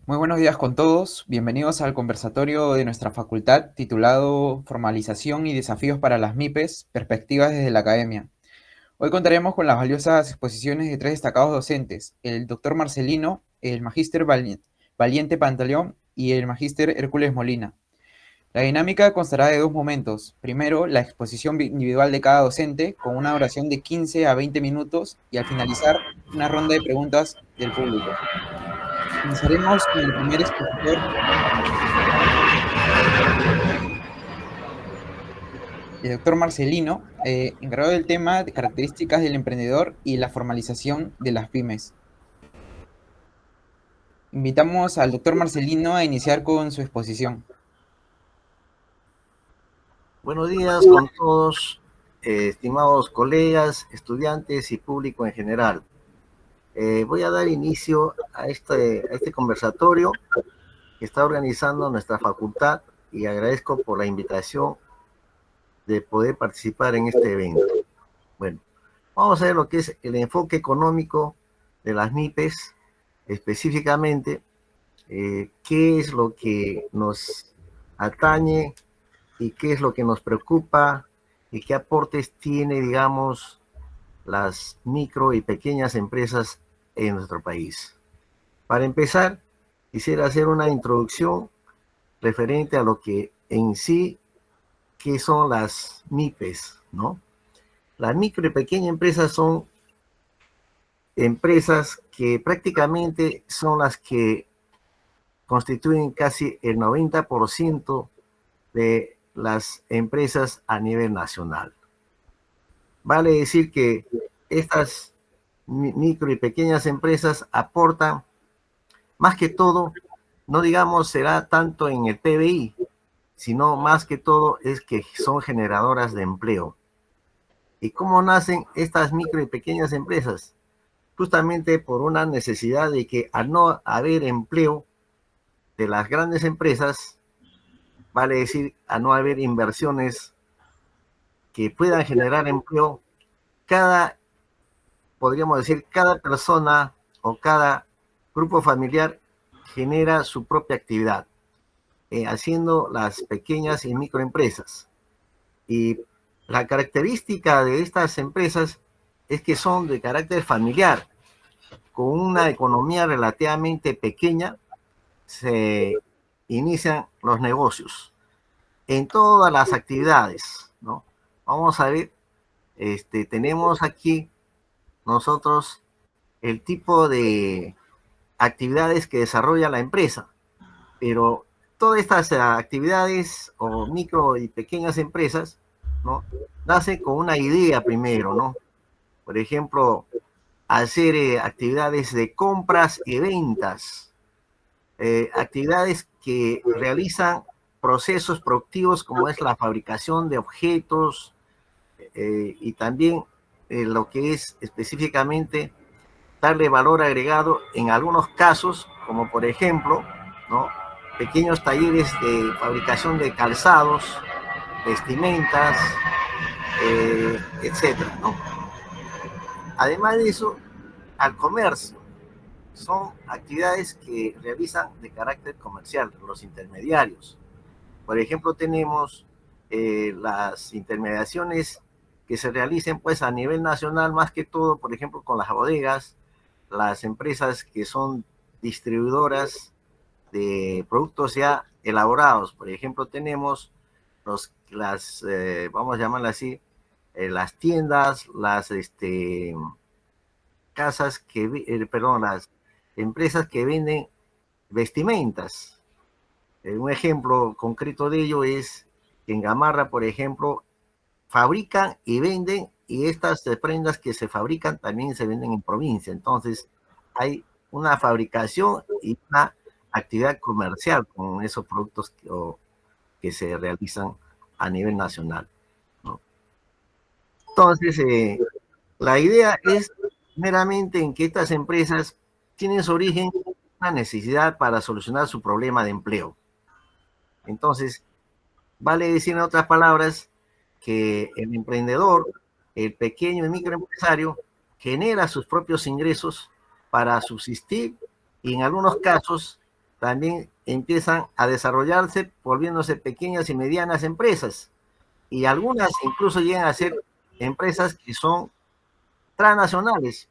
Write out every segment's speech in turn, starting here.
Muy buenos días con todos. Bienvenidos al conversatorio de nuestra facultad titulado Formalización y desafíos para las MIPES, perspectivas desde la academia. Hoy contaremos con las valiosas exposiciones de tres destacados docentes, el doctor Marcelino, el magíster Valiente Pantaleón y el magíster Hércules Molina. La dinámica constará de dos momentos. Primero, la exposición individual de cada docente con una duración de 15 a 20 minutos y al finalizar, una ronda de preguntas del público. Comenzaremos con el primer expositor, el doctor Marcelino, encargado del tema de características del emprendedor y la formalización de las pymes. Invitamos al doctor Marcelino a iniciar con su exposición. Buenos días con todos, estimados colegas, estudiantes y público en general. Voy a dar inicio a este conversatorio que está organizando nuestra facultad y agradezco por la invitación de poder participar en este evento. Bueno, vamos a ver lo que es el enfoque económico de las MIPES, específicamente qué es lo que nos atañe y qué es lo que nos preocupa y qué aportes tiene, digamos, las micro y pequeñas empresas en nuestro país. Para empezar, quisiera hacer una introducción referente a lo que en sí, qué son las MIPES, ¿no? Las micro y pequeñas empresas son empresas que prácticamente son las que constituyen casi el 90% de las empresas a nivel nacional. Vale decir que estas micro y pequeñas empresas aportan más que todo, no digamos será tanto en el PBI, sino más que todo es que son generadoras de empleo. ¿Y cómo nacen estas micro y pequeñas empresas? Justamente por una necesidad de que al no haber empleo de las grandes empresas, vale decir, a no haber inversiones que puedan generar empleo, cada podríamos decir, cada persona o cada grupo familiar genera su propia actividad, haciendo las pequeñas y microempresas. Y la característica de estas empresas es que son de carácter familiar, con una economía relativamente pequeña, se inician los negocios en todas las actividades, ¿no? Vamos a ver, tenemos aquí nosotros el tipo de actividades que desarrolla la empresa, pero todas estas actividades o micro y pequeñas empresas, ¿no? Nacen con una idea primero, ¿no? Por ejemplo, hacer actividades de compras y ventas, actividades que realizan procesos productivos como es la fabricación de objetos y también lo que es específicamente darle valor agregado en algunos casos, como por ejemplo, ¿no? Pequeños talleres de fabricación de calzados, vestimentas, etcétera, ¿no? Además de eso, al comercio, son actividades que realizan de carácter comercial, los intermediarios. Por ejemplo, tenemos las intermediaciones que se realicen pues a nivel nacional, más que todo, por ejemplo, con las bodegas, las empresas que son distribuidoras de productos ya elaborados. Por ejemplo, tenemos vamos a llamarlas así, las tiendas, las casas perdón, las empresas que venden vestimentas. Un ejemplo concreto de ello es que en Gamarra, por ejemplo, fabrican y venden, y estas prendas que se fabrican también se venden en provincia. Entonces, hay una fabricación y una actividad comercial con esos productos que se realizan a nivel nacional, ¿no? Entonces, la idea es meramente en que estas empresas tienen su origen en una necesidad para solucionar su problema de empleo. Entonces, vale decir en otras palabras que el emprendedor, el pequeño y microempresario, genera sus propios ingresos para subsistir y en algunos casos también empiezan a desarrollarse volviéndose pequeñas y medianas empresas. Y algunas incluso llegan a ser empresas que son transnacionales,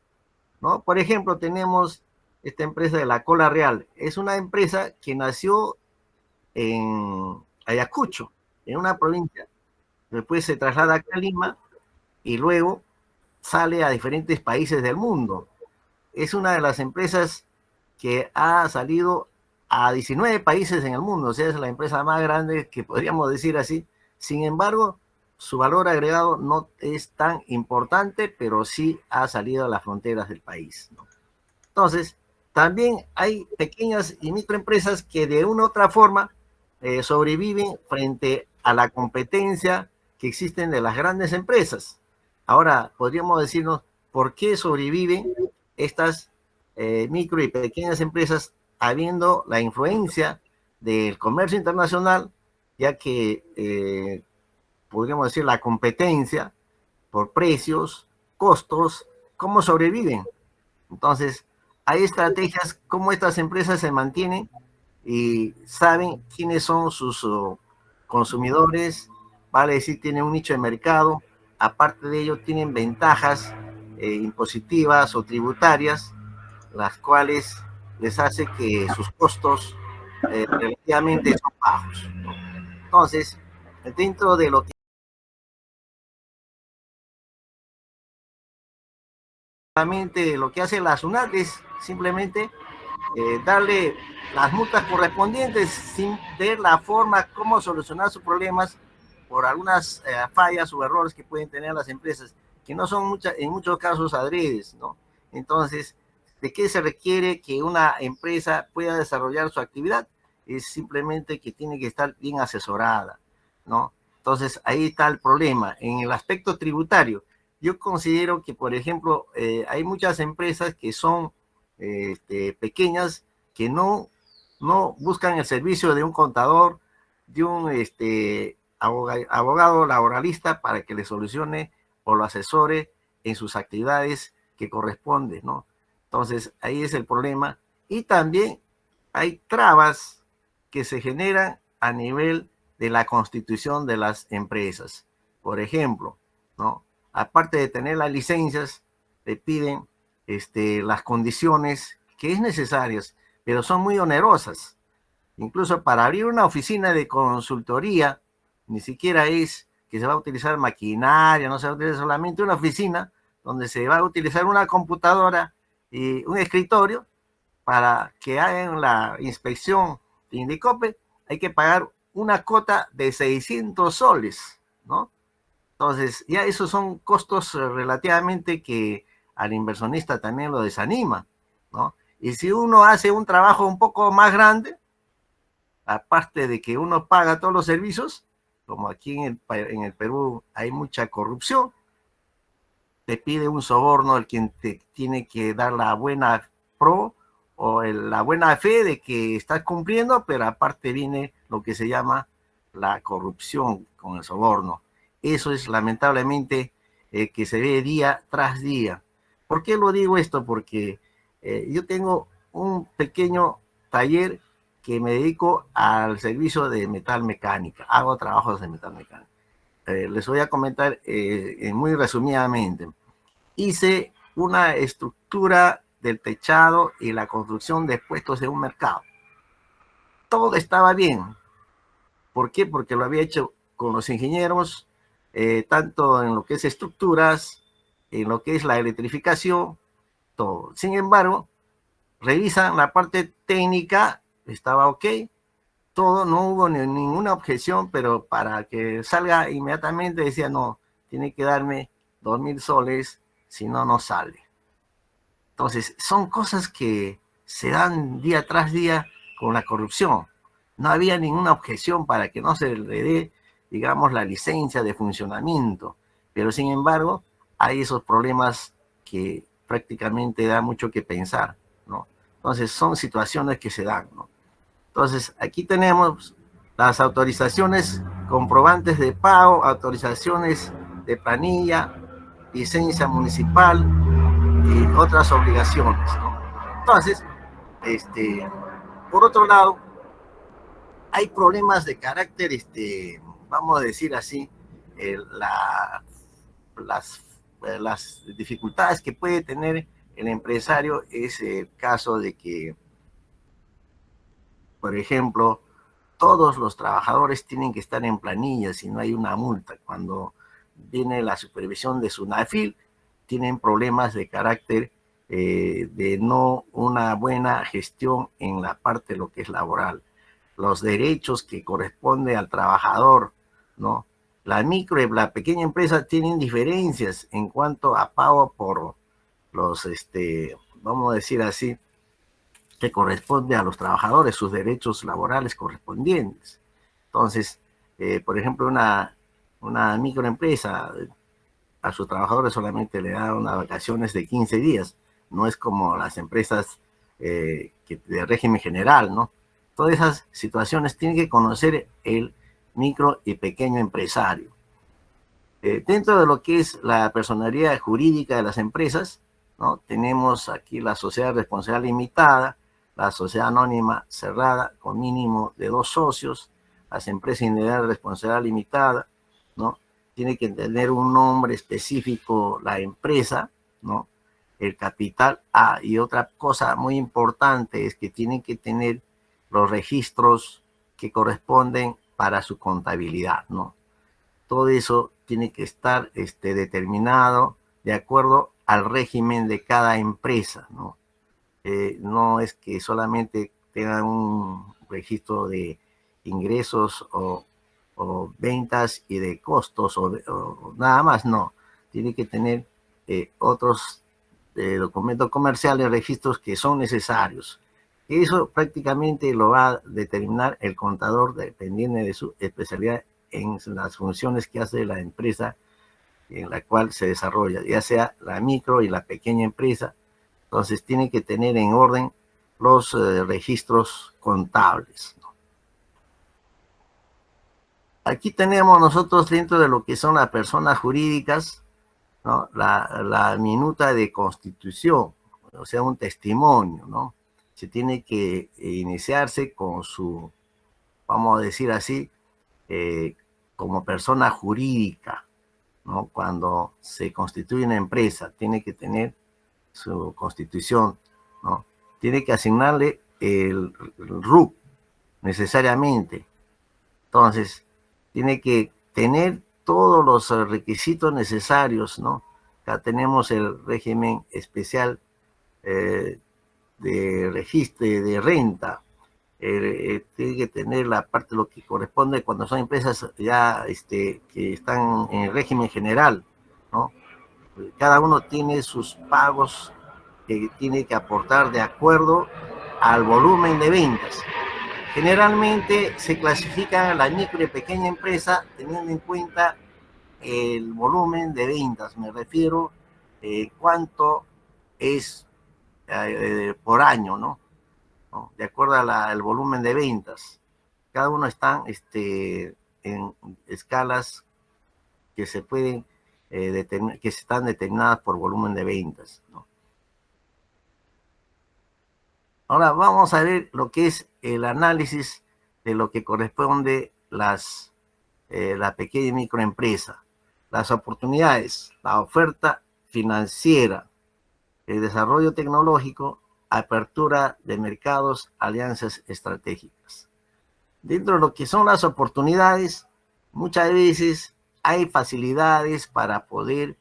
¿no? Por ejemplo, tenemos esta empresa de la Cola Real. Es una empresa que nació en Ayacucho, en una provincia. Después se traslada acá a Lima y luego sale a diferentes países del mundo. Es una de las empresas que ha salido a 19 países en el mundo, o sea, es la empresa más grande que podríamos decir así. Sin embargo, su valor agregado no es tan importante, pero sí ha salido a las fronteras del país, ¿no? Entonces, también hay pequeñas y microempresas que de una u otra forma sobreviven frente a la competencia que existen de las grandes empresas. Ahora, podríamos decirnos por qué sobreviven estas micro y pequeñas empresas habiendo la influencia del comercio internacional, ya que podríamos decir la competencia por precios, costos, cómo sobreviven. Entonces, hay estrategias como estas empresas se mantienen y saben quiénes son sus consumidores, vale decir, tienen un nicho de mercado, aparte de ello tienen ventajas impositivas o tributarias, las cuales les hace que sus costos relativamente son bajos, ¿no? Entonces, dentro de lo que hace la SUNAT es simplemente darle las multas correspondientes sin ver la forma cómo solucionar sus problemas por algunas fallas o errores que pueden tener las empresas, que no son en muchos casos adredes, ¿no? Entonces, ¿de qué se requiere que una empresa pueda desarrollar su actividad? Es simplemente que tiene que estar bien asesorada, ¿no? Entonces, ahí está el problema. En el aspecto tributario, yo considero que, por ejemplo, hay muchas empresas que son pequeñas que no buscan el servicio de un contador, de un abogado laboralista para que le solucione o lo asesore en sus actividades que corresponden, ¿no? Entonces, ahí es el problema. Y también hay trabas que se generan a nivel de la constitución de las empresas. Por ejemplo, ¿no? Aparte de tener las licencias, te piden las condiciones que es necesarias, pero son muy onerosas. Incluso para abrir una oficina de consultoría, ni siquiera es que se va a utilizar maquinaria, no se va a utilizar solamente una oficina donde se va a utilizar una computadora y un escritorio para que hagan la inspección de Indicope, hay que pagar una cuota de 600 soles, ¿no? Entonces, ya esos son costos relativamente que al inversionista también lo desanima, ¿no? Y si uno hace un trabajo un poco más grande, aparte de que uno paga todos los servicios, como aquí en el Perú hay mucha corrupción, te pide un soborno el quien te tiene que dar la buena pro o la buena fe de que estás cumpliendo, pero aparte viene lo que se llama la corrupción con el soborno. Eso es lamentablemente que se ve día tras día. ¿Por qué lo digo esto? Porque yo tengo un pequeño taller que me dedico al servicio de metal mecánica. Hago trabajos de metal mecánica. Les voy a comentar muy resumidamente. Hice una estructura del techado y la construcción de puestos de un mercado. Todo estaba bien. ¿Por qué? Porque lo había hecho con los ingenieros, tanto en lo que es estructuras, en lo que es la electrificación, todo. Sin embargo, revisan la parte técnica, estaba ok, todo, no hubo ninguna objeción, pero para que salga inmediatamente decía, no, tiene que darme 2.000 soles, si no, no sale. Entonces, son cosas que se dan día tras día con la corrupción. No había ninguna objeción para que no se le dé, digamos, la licencia de funcionamiento, pero sin embargo, hay esos problemas que prácticamente da mucho que pensar, ¿no? Entonces, son situaciones que se dan, ¿no? Entonces, aquí tenemos las autorizaciones, comprobantes de pago, autorizaciones de planilla, licencia municipal y otras obligaciones, ¿no? Entonces, Por otro lado, hay problemas de carácter, vamos a decir así, la, las dificultades que puede tener el empresario es el caso de que, por ejemplo, todos los trabajadores tienen que estar en planilla si no hay una multa. Cuando viene la supervisión de SUNAFIL, tienen problemas de carácter de no una buena gestión en la parte de lo que es laboral. Los derechos que corresponde al trabajador, ¿no? La micro y la pequeña empresa tienen diferencias en cuanto a pago por los, vamos a decir así, que corresponde a los trabajadores, sus derechos laborales correspondientes. Entonces, por ejemplo, una microempresa a sus trabajadores solamente le da unas vacaciones de 15 días, no es como las empresas de régimen general, ¿no? Todas esas situaciones tiene que conocer el micro y pequeño empresario. Dentro de lo que es la personalidad jurídica de las empresas, ¿no? Tenemos aquí la sociedad responsabilidad limitada, la sociedad anónima cerrada con mínimo de 2 socios, las empresas individuales de responsabilidad limitada, ¿no? Tiene que tener un nombre específico la empresa, ¿no? El capital. Y otra cosa muy importante es que tienen que tener los registros que corresponden para su contabilidad, ¿no? Todo eso tiene que estar determinado de acuerdo al régimen de cada empresa, ¿no? No es que solamente tengan un registro de ingresos o ventas y de costos o nada más, no. Tiene que tener otros documentos comerciales, registros que son necesarios. Eso prácticamente lo va a determinar el contador dependiendo de su especialidad en las funciones que hace la empresa en la cual se desarrolla, ya sea la micro y la pequeña empresa. Entonces tiene que tener en orden los registros contables, ¿no? Aquí tenemos nosotros dentro de lo que son las personas jurídicas, ¿no? La minuta de constitución, o sea, un testimonio, ¿no? Se tiene que iniciarse con su, vamos a decir así, como persona jurídica, ¿no? Cuando se constituye una empresa, tiene que tener su constitución, ¿no? Tiene que asignarle el RUC necesariamente. Entonces, tiene que tener todos los requisitos necesarios, ¿no? Acá tenemos el régimen especial de registro de renta. Tiene que tener la parte de lo que corresponde cuando son empresas ya que están en el régimen general, ¿no? Cada uno tiene sus pagos que tiene que aportar de acuerdo al volumen de ventas. Generalmente se clasifica la micro y pequeña empresa teniendo en cuenta el volumen de ventas. Me refiero cuánto es por año, ¿no? De acuerdo al volumen de ventas. Cada uno está en escalas que se pueden que están determinadas por volumen de ventas, ¿no? Ahora vamos a ver lo que es el análisis de lo que corresponde la pequeña y microempresa, las oportunidades, la oferta financiera, el desarrollo tecnológico, apertura de mercados, alianzas estratégicas. Dentro de lo que son las oportunidades, muchas veces hay facilidades para poder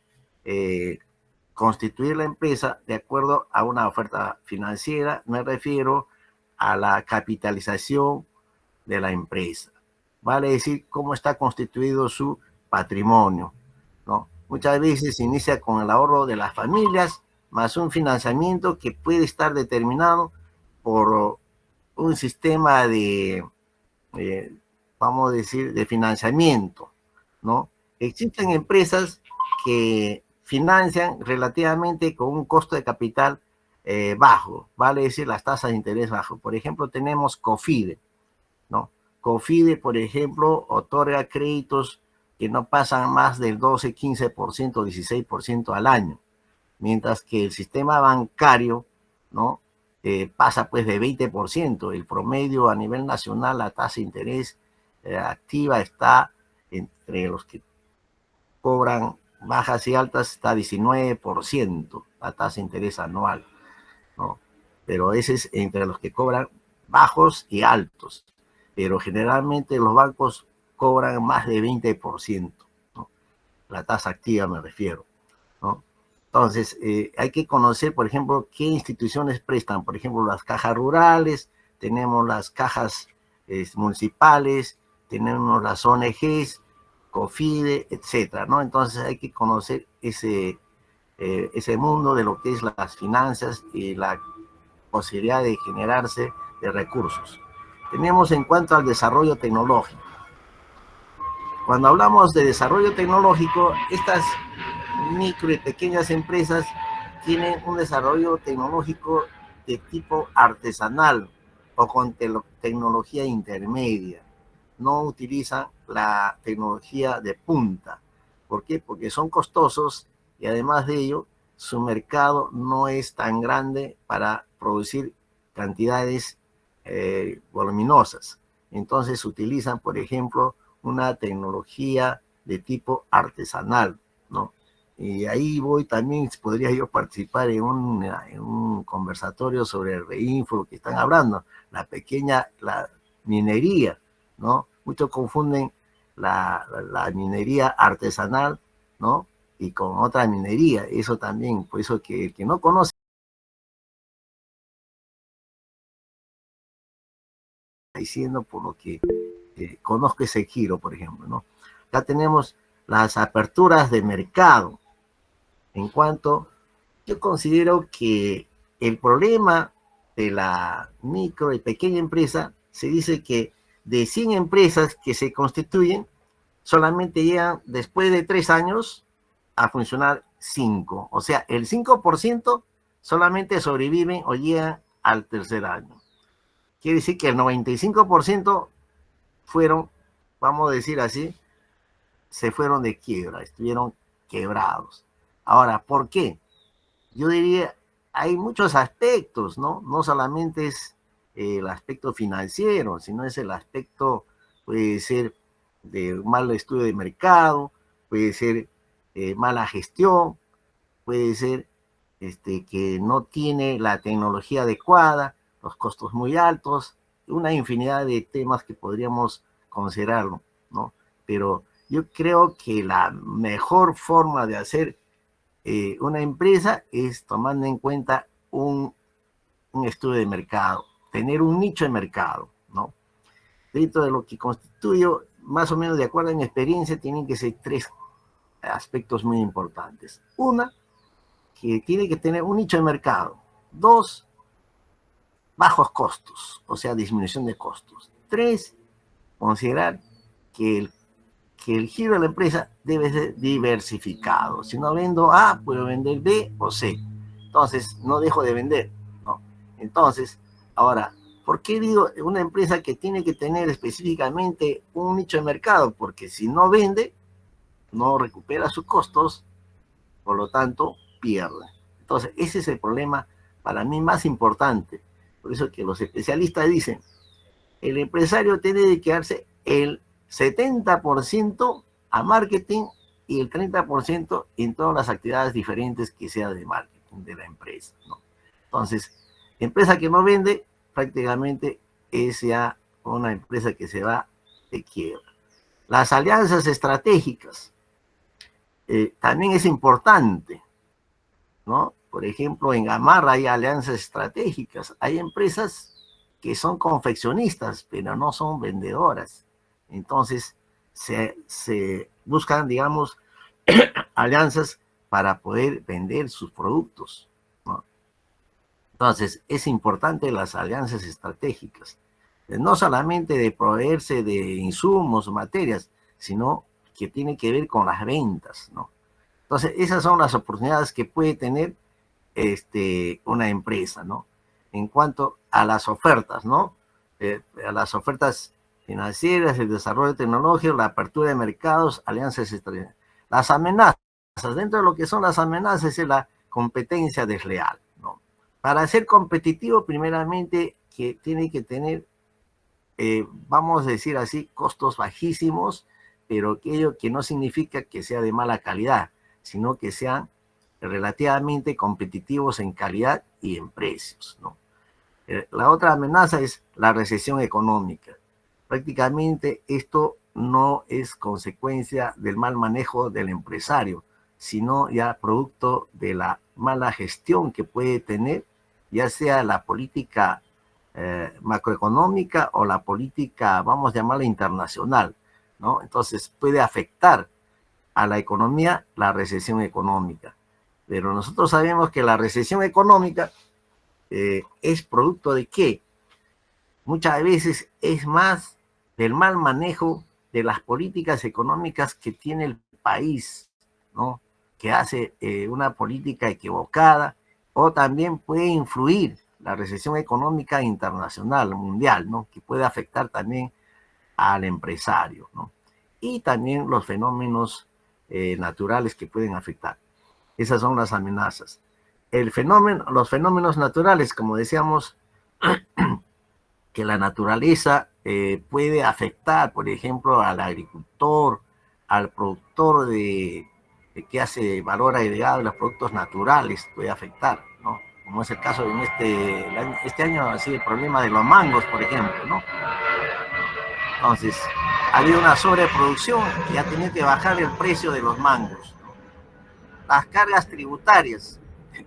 constituir la empresa de acuerdo a una oferta financiera. Me refiero a la capitalización de la empresa. Vale decir cómo está constituido su patrimonio, ¿no? Muchas veces se inicia con el ahorro de las familias, más un financiamiento que puede estar determinado por un sistema de, vamos a decir, de financiamiento, ¿no? Existen empresas que financian relativamente con un costo de capital bajo, vale decir, las tasas de interés bajo. Por ejemplo, tenemos COFIDE, ¿no? COFIDE, por ejemplo, otorga créditos que no pasan más del 12, 15%, 16% al año, mientras que el sistema bancario, ¿no? pasa pues de 20%. El promedio a nivel nacional, la tasa de interés activa está entre los que cobran bajas y altas, está 19%, la tasa de interés anual, ¿no? Pero ese es entre los que cobran bajos y altos. Pero generalmente los bancos cobran más de 20%, ¿no? La tasa activa me refiero, ¿no? Entonces, hay que conocer, por ejemplo, qué instituciones prestan. Por ejemplo, las cajas rurales, tenemos las cajas municipales, tenemos las ONGs, COFIDE, etcétera, ¿no? Entonces hay que conocer ese mundo de lo que es las finanzas y la posibilidad de generarse de recursos. Tenemos en cuanto al desarrollo tecnológico. Cuando hablamos de desarrollo tecnológico, estas micro y pequeñas empresas tienen un desarrollo tecnológico de tipo artesanal o con tecnología intermedia. No utilizan la tecnología de punta. ¿Por qué? Porque son costosos y además de ello, su mercado no es tan grande para producir cantidades voluminosas. Entonces utilizan, por ejemplo, una tecnología de tipo artesanal, ¿no? Y ahí voy también, podría yo participar en un conversatorio sobre el reinfo que están hablando, la minería, ¿no? Muchos confunden la minería artesanal, ¿no? Y con otra minería, eso también, por eso que el que no conoce, diciendo por lo que conozco ese giro, por ejemplo, ¿no? Ya tenemos las aperturas de mercado. En cuanto, yo considero que el problema de la micro y pequeña empresa, se dice que de 100 empresas que se constituyen, solamente llegan después de 3 años a funcionar 5. O sea, el 5% solamente sobreviven o llegan al tercer año. Quiere decir que el 95% fueron, vamos a decir así, se fueron de quiebra, estuvieron quebrados. Ahora, ¿por qué? Yo diría, hay muchos aspectos, ¿no? No solamente es el aspecto financiero, sino es el aspecto, puede ser de mal estudio de mercado, puede ser mala gestión, puede ser que no tiene la tecnología adecuada, los costos muy altos, una infinidad de temas que podríamos considerarlo, ¿no? Pero yo creo que la mejor forma de hacer una empresa es tomando en cuenta un estudio de mercado, tener un nicho de mercado, ¿no? Dentro de lo que constituye, más o menos de acuerdo a mi experiencia, tienen que ser 3 aspectos muy importantes. Una, que tiene que tener un nicho de mercado. 2, bajos costos, o sea, disminución de costos. 3, considerar que el giro de la empresa debe ser diversificado. Si no vendo A, puedo vender B o C. Entonces, no dejo de vender, ¿no? Entonces, ahora, ¿por qué digo una empresa que tiene que tener específicamente un nicho de mercado? Porque si no vende, no recupera sus costos, por lo tanto, pierde. Entonces, ese es el problema para mí más importante. Por eso que los especialistas dicen, el empresario tiene que quedarse el 70% a marketing y el 30% en todas las actividades diferentes que sea de marketing de la empresa, ¿no? Entonces, empresa que no vende, prácticamente es ya una empresa que se va de quiebra. Las alianzas estratégicas también es importante, ¿no? Por ejemplo, en Gamarra hay alianzas estratégicas, hay empresas que son confeccionistas, pero no son vendedoras. Entonces, se buscan, digamos, alianzas para poder vender sus productos, ¿no? Entonces, es importante las alianzas estratégicas, no solamente de proveerse de insumos o materias, sino que tiene que ver con las ventas, ¿no? Entonces, esas son las oportunidades que puede tener una empresa, ¿no? En cuanto a las ofertas, ¿no? A las ofertas financieras, el desarrollo tecnológico, la apertura de mercados, alianzas estratégicas. Las amenazas, dentro de lo que son las amenazas es la competencia desleal, ¿no? Para ser competitivo, primeramente, que tiene que tener, vamos a decir así, costos bajísimos, pero aquello que no significa que sea de mala calidad, sino que sean relativamente competitivos en calidad y en precios, ¿no? La otra amenaza es la recesión económica. Prácticamente esto no es consecuencia del mal manejo del empresario, sino ya producto de la mala gestión que puede tener, ya sea la política macroeconómica o la política, vamos a llamarla internacional, ¿no? Entonces puede afectar a la economía la recesión económica. Pero nosotros sabemos que la recesión económica es producto de qué? Muchas veces es más del mal manejo de las políticas económicas que tiene el país, ¿no? Que hace una política equivocada, o también puede influir la recesión económica internacional, mundial, ¿no? Que puede afectar también al empresario, ¿no? Y también los fenómenos naturales que pueden afectar. Esas son las amenazas. Los fenómenos naturales, como decíamos, que la naturaleza puede afectar, por ejemplo, al agricultor, al productor que hace valor agregado de los productos naturales, puede afectar, ¿no? Como es el caso en este año, así el problema de los mangos, por ejemplo, ¿no? Entonces, ha habido una sobreproducción y ha tenido que bajar el precio de los mangos, ¿no? Las cargas tributarias,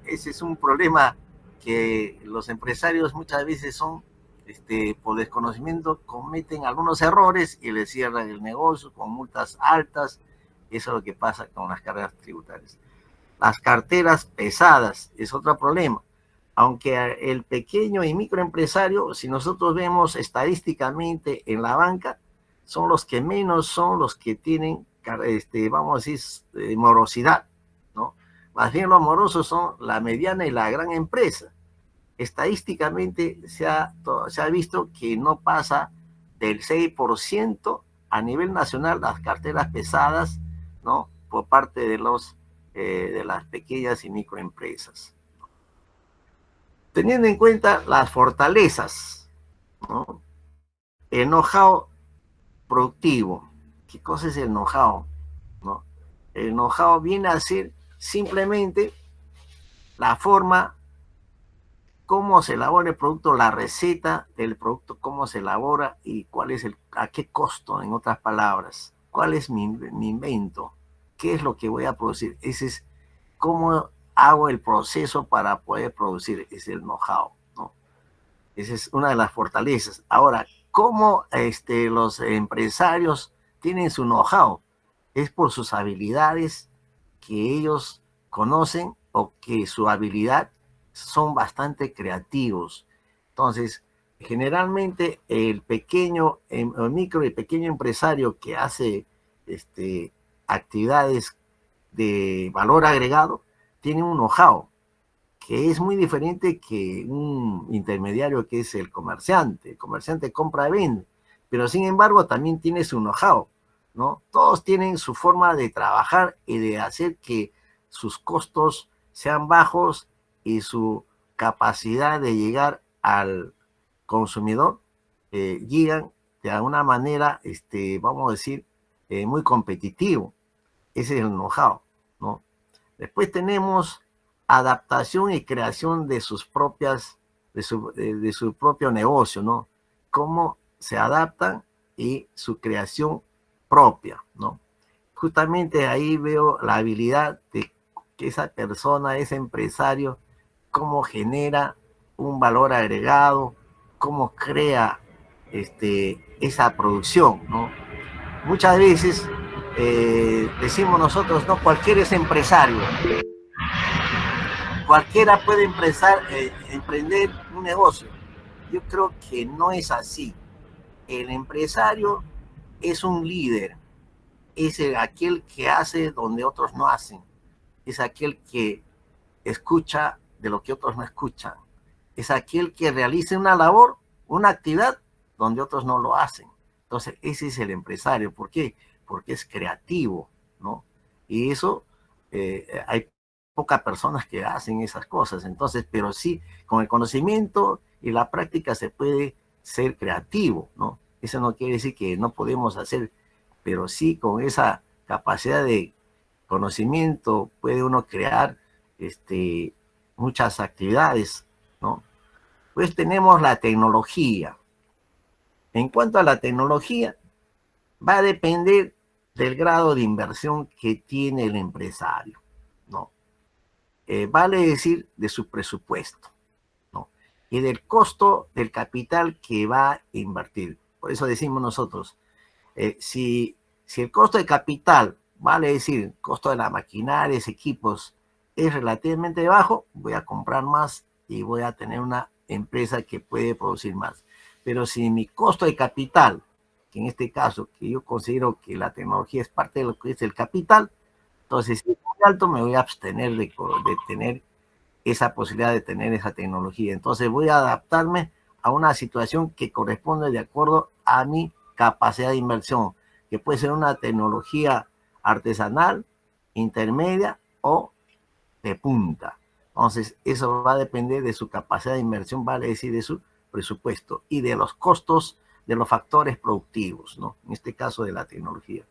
ese es un problema que los empresarios muchas veces son, por desconocimiento, cometen algunos errores y les cierran el negocio con multas altas. Eso es lo que pasa con las cargas tributarias. Las carteras pesadas es otro problema. Aunque el pequeño y microempresario, si nosotros vemos estadísticamente en la banca, son los que menos son los que tienen, vamos a decir, morosidad, ¿no? Más bien los morosos son la mediana y la gran empresa. Estadísticamente se ha visto que no pasa del 6% a nivel nacional las carteras pesadas, ¿no? Por parte de las pequeñas y microempresas. Teniendo en cuenta las fortalezas, ¿no? El know-how productivo. ¿Qué cosa es el know-how? ¿No? El know-how viene a ser simplemente la forma, cómo se elabora el producto, la receta del producto, cómo se elabora y a qué costo, en otras palabras. ¿Cuál es mi invento? ¿Qué es lo que voy a producir? Ese es cómo hago el proceso para poder producir, es el know-how, ¿no? Esa es una de las fortalezas. Ahora, ¿cómo los empresarios tienen su know-how? Es por sus habilidades que ellos conocen o que su habilidad son bastante creativos. Entonces, generalmente el micro y pequeño empresario que hace actividades de valor agregado tiene un know-how que es muy diferente que un intermediario que es el comerciante. El comerciante compra y vende, pero sin embargo también tiene su know-how, ¿no? Todos tienen su forma de trabajar y de hacer que sus costos sean bajos y su capacidad de llegar al consumidor llegan de alguna manera, vamos a decir, muy competitivo. Ese es el know-how, ¿no? Después tenemos adaptación y creación de de su propio negocio, ¿no? Cómo se adaptan y su creación propia, ¿no? Justamente ahí veo la habilidad de que esa persona, ese empresario, cómo genera un valor agregado, cómo crea esa producción, ¿no? Muchas veces decimos nosotros, no, cualquiera es empresario, cualquiera puede emprender un negocio. Yo creo que no es así. El empresario es un líder, es aquel que hace donde otros no hacen, es aquel que escucha de lo que otros no escuchan, es aquel que realiza una labor, una actividad donde otros no lo hacen. Entonces, ese es el empresario. ¿Por qué? Porque es creativo, ¿no? Y eso hay pocas personas que hacen esas cosas. Entonces, pero sí, con el conocimiento y la práctica se puede ser creativo, ¿no? Eso no quiere decir que no podemos hacer, pero sí con esa capacidad de conocimiento puede uno crear muchas actividades, ¿no? Pues tenemos la tecnología. En cuanto a la tecnología, va a depender del grado de inversión que tiene el empresario, ¿no? Vale decir de su presupuesto, ¿no? Y del costo del capital que va a invertir. Por eso decimos nosotros, si el costo de capital, vale decir, costo de la maquinaria, equipos, es relativamente bajo, voy a comprar más y voy a tener una empresa que puede producir más. Pero si mi costo de capital, que en este caso, que yo considero que la tecnología es parte de lo que es el capital, entonces si es muy alto me voy a abstener de tener esa posibilidad de tener esa tecnología. Entonces voy a adaptarme a una situación que corresponde de acuerdo a mi capacidad de inversión, que puede ser una tecnología artesanal, intermedia o de punta. Entonces, eso va a depender de su capacidad de inversión, vale decir, de su presupuesto y de los costos de los factores productivos, ¿no? En este caso de la tecnología.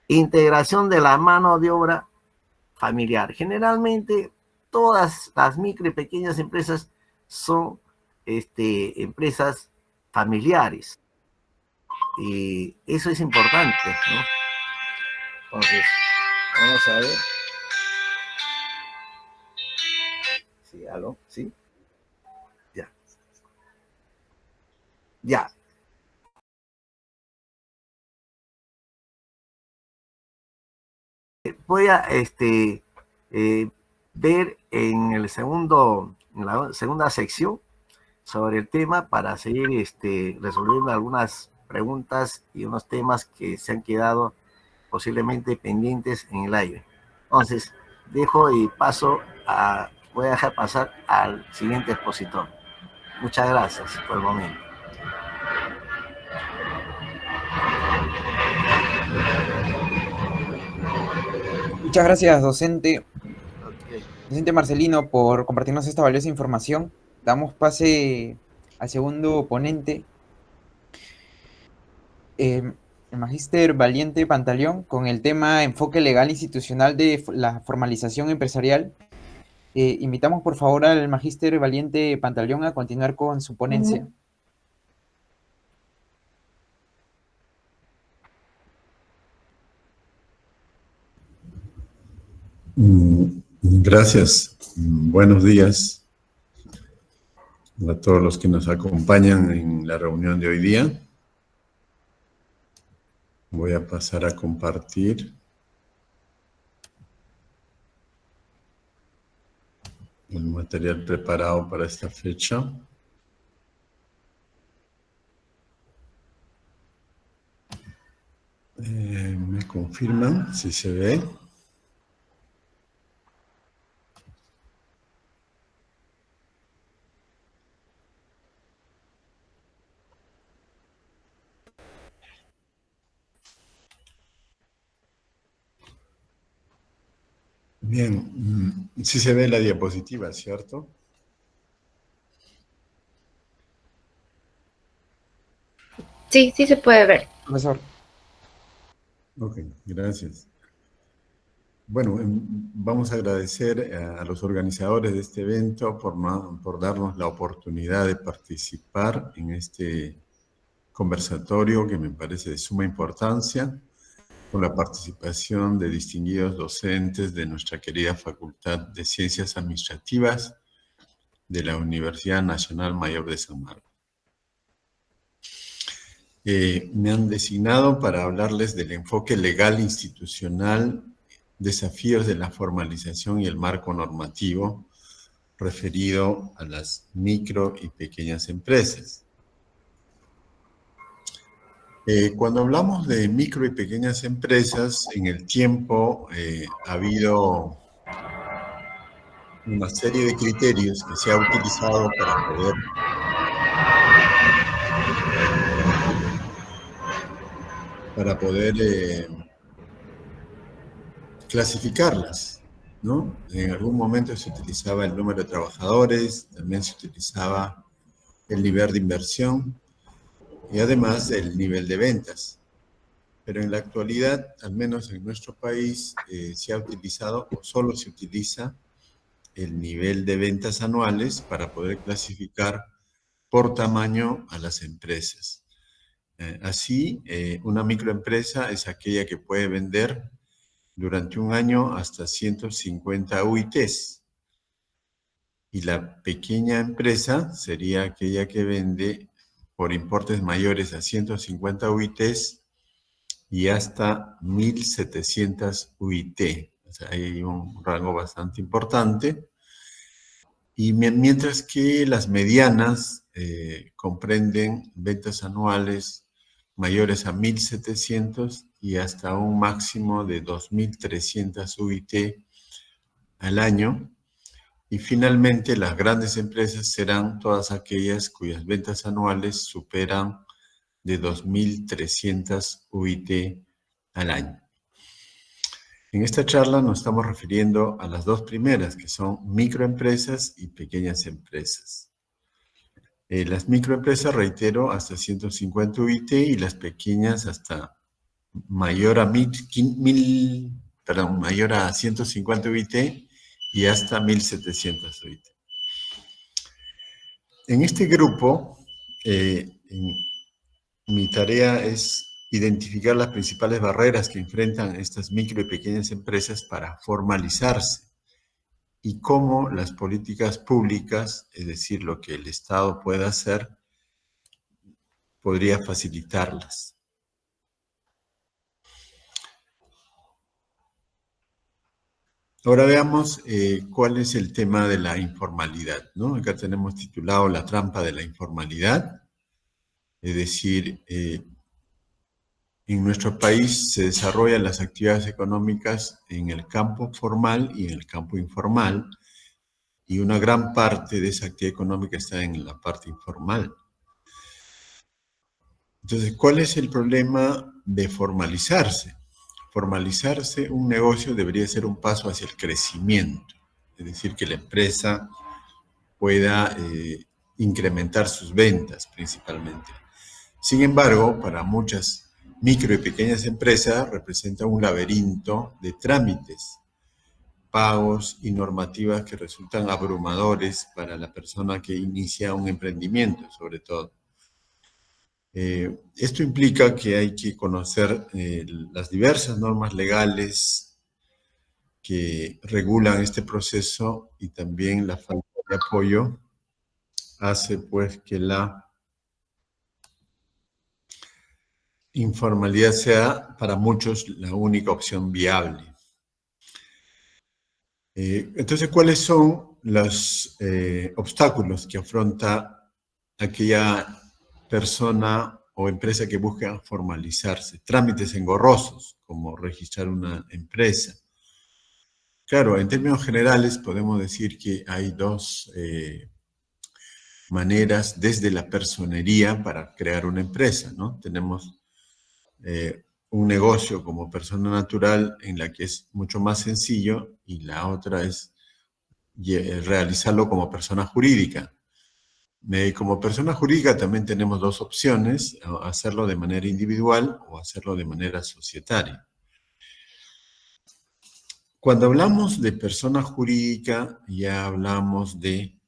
Integración de la mano de obra familiar. Generalmente, todas las micro y pequeñas empresas son empresas familiares. Y eso es importante, ¿no? Entonces, vamos a ver. Sí, aló, sí. Ya. Ya. Voy a ver en la segunda sección sobre el tema para seguir resolviendo algunas preguntas y unos temas que se han quedado posiblemente pendientes en el aire. Entonces, dejo y voy a dejar pasar al siguiente expositor. Muchas gracias por el momento. Muchas gracias, docente. Okay. Docente Marcelino, por compartirnos esta valiosa información. Damos pase al segundo ponente, el magíster Valiente Pantaleón, con el tema Enfoque legal institucional de la formalización empresarial. Invitamos por favor al magíster Valiente Pantaleón a continuar con su ponencia. Gracias. Buenos días a todos los que nos acompañan en la reunión de hoy día. Voy a pasar a compartir el material preparado para esta fecha. ¿Me confirman si se ve? Bien, sí se ve la diapositiva, ¿cierto? Sí, sí se puede ver. Profesor. Ok, gracias. Bueno, vamos a agradecer a los organizadores de este evento por darnos la oportunidad de participar en este conversatorio que me parece de suma importancia, con la participación de distinguidos docentes de nuestra querida Facultad de Ciencias Administrativas de la Universidad Nacional Mayor de San Marcos. Me han designado para hablarles del enfoque legal institucional, desafíos de la formalización y el marco normativo referido a las micro y pequeñas empresas. Cuando hablamos de micro y pequeñas empresas, en el tiempo ha habido una serie de criterios que se ha utilizado para poder clasificarlas. ¿no? En algún momento se utilizaba el número de trabajadores, también se utilizaba el nivel de inversión y además el nivel de ventas. Pero en la actualidad, al menos en nuestro país, se ha utilizado o solo se utiliza el nivel de ventas anuales para poder clasificar por tamaño a las empresas. Así, una microempresa es aquella que puede vender durante un año hasta 150 UITs. Y la pequeña empresa sería aquella que vende por importes mayores a 150 UITs y hasta 1.700 UIT. O sea, hay un rango bastante importante. Y mientras que las medianas comprenden ventas anuales mayores a 1.700 y hasta un máximo de 2.300 UIT al año. Y finalmente, las grandes empresas serán todas aquellas cuyas ventas anuales superan de 2.300 UIT al año. En esta charla nos estamos refiriendo a las dos primeras, que son microempresas y pequeñas empresas. Las microempresas, reitero, hasta 150 UIT y las pequeñas hasta mayor a 150 UIT y hasta 1.700 UIT. En este grupo, mi tarea es identificar las principales barreras que enfrentan estas micro y pequeñas empresas para formalizarse y cómo las políticas públicas, es decir, lo que el Estado puede hacer, podría facilitarlas. Ahora veamos cuál es el tema de la informalidad, ¿no? Acá tenemos titulado La trampa de la informalidad, es decir, en nuestro país se desarrollan las actividades económicas en el campo formal y en el campo informal, y una gran parte de esa actividad económica está en la parte informal. Entonces, ¿cuál es el problema de formalizarse? Formalizarse un negocio debería ser un paso hacia el crecimiento, es decir, que la empresa pueda incrementar sus ventas principalmente. Sin embargo, para muchas micro y pequeñas empresas representa un laberinto de trámites, pagos y normativas que resultan abrumadores para la persona que inicia un emprendimiento, sobre todo. Esto implica que hay que conocer las diversas normas legales que regulan este proceso, y también la falta de apoyo hace pues que la informalidad sea para muchos la única opción viable. Entonces, ¿cuáles son los obstáculos que afronta aquella persona o empresa que busca formalizarse? Trámites engorrosos, como registrar una empresa. Claro, en términos generales podemos decir que hay dos maneras desde la personería para crear una empresa, ¿no? Tenemos un negocio como persona natural, en la que es mucho más sencillo, y la otra es realizarlo como persona jurídica. Como persona jurídica también tenemos dos opciones: hacerlo de manera individual o hacerlo de manera societaria. Cuando hablamos de persona jurídica, ya hablamos de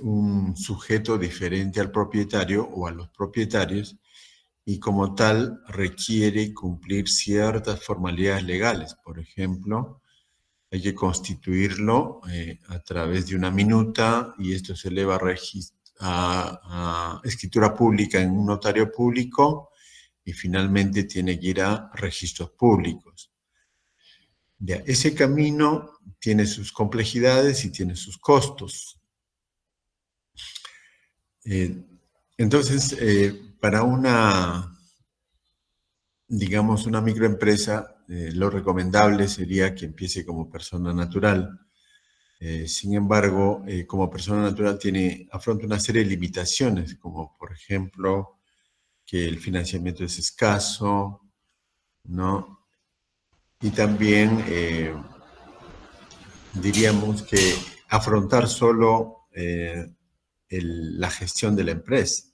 un sujeto diferente al propietario o a los propietarios, y como tal requiere cumplir ciertas formalidades legales. Por ejemplo, hay que constituirlo a través de una minuta, y esto se eleva a escritura pública en un notario público, y finalmente tiene que ir a registros públicos. Ya, ese camino tiene sus complejidades y tiene sus costos. Entonces, para digamos, una microempresa, lo recomendable sería que empiece como persona natural. Sin embargo, como persona natural afronta una serie de limitaciones, como por ejemplo que el financiamiento es escaso, ¿no? Y también diríamos que afrontar solo la gestión de la empresa.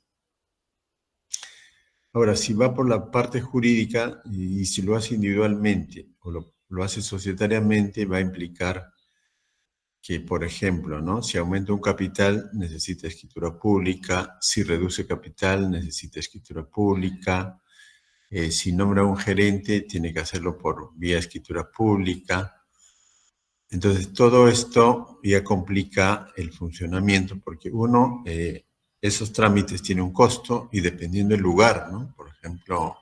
Ahora, si va por la parte jurídica y si lo hace individualmente o lo hace societariamente, va a implicar que, por ejemplo, ¿no? Si aumenta un capital, necesita escritura pública. Si reduce capital, necesita escritura pública. Si nombra un gerente, tiene que hacerlo por vía escritura pública. Entonces, todo esto ya complica el funcionamiento porque uno, esos trámites tienen un costo y dependiendo del lugar, ¿no? Por ejemplo,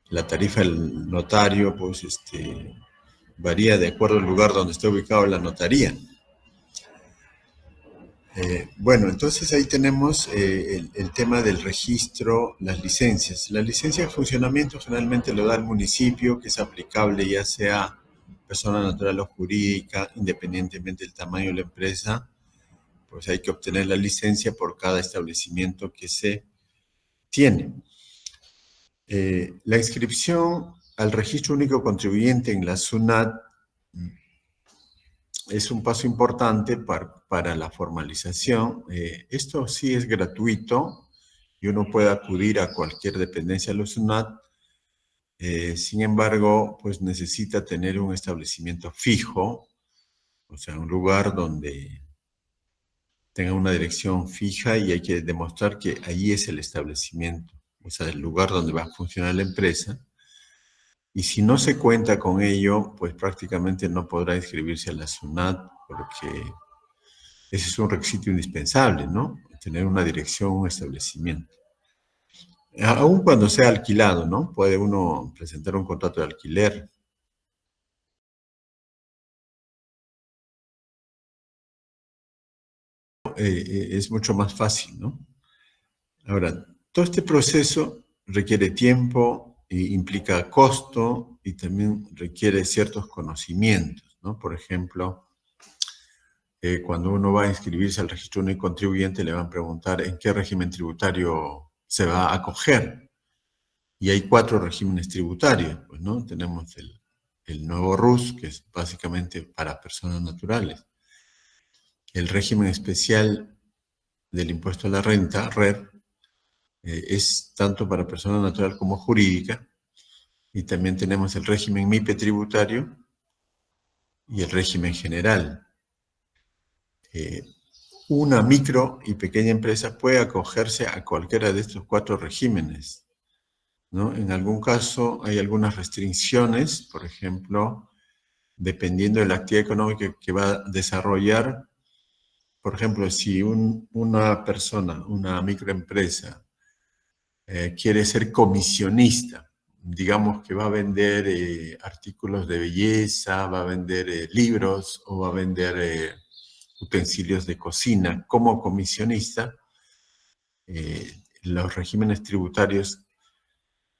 la tarifa del notario, pues, varía de acuerdo al lugar donde esté ubicado la notaría. Bueno, entonces ahí tenemos el tema del registro, las licencias. La licencia de funcionamiento generalmente lo da el municipio, que es aplicable ya sea persona natural o jurídica, independientemente del tamaño de la empresa, pues hay que obtener la licencia por cada establecimiento que se tiene. La inscripción al registro único contribuyente en la SUNAT es un paso importante para la formalización. Esto sí es gratuito y uno puede acudir a cualquier dependencia de la SUNAT. Sin embargo, pues necesita tener un establecimiento fijo, o sea, un lugar donde tenga una dirección fija y hay que demostrar que ahí es el establecimiento, o sea, el lugar donde va a funcionar la empresa. Y si no se cuenta con ello, pues prácticamente no podrá inscribirse a la SUNAT porque ese es un requisito indispensable, ¿no? Tener una dirección, un establecimiento. Aún cuando sea alquilado, ¿no? Puede uno presentar un contrato de alquiler. Es mucho más fácil, ¿no? Ahora, todo este proceso requiere tiempo, implica costo y también requiere ciertos conocimientos, ¿no? Por ejemplo, cuando uno va a inscribirse al registro único contribuyente le van a preguntar en qué régimen tributario se va a acoger. Y hay 4 regímenes tributarios, pues, ¿no? Tenemos el nuevo RUS, que es básicamente para personas naturales. El régimen especial del impuesto a la renta, RER, es tanto para persona natural como jurídica. Y también tenemos el régimen MIPE tributario y el régimen general. Una micro y pequeña empresa puede acogerse a cualquiera de estos 4 regímenes, ¿no? En algún caso hay algunas restricciones, por ejemplo, dependiendo de la actividad económica que va a desarrollar. Por ejemplo, si una persona, una microempresa, quiere ser comisionista, digamos que va a vender artículos de belleza, va a vender libros o va a vender utensilios de cocina como comisionista, los regímenes tributarios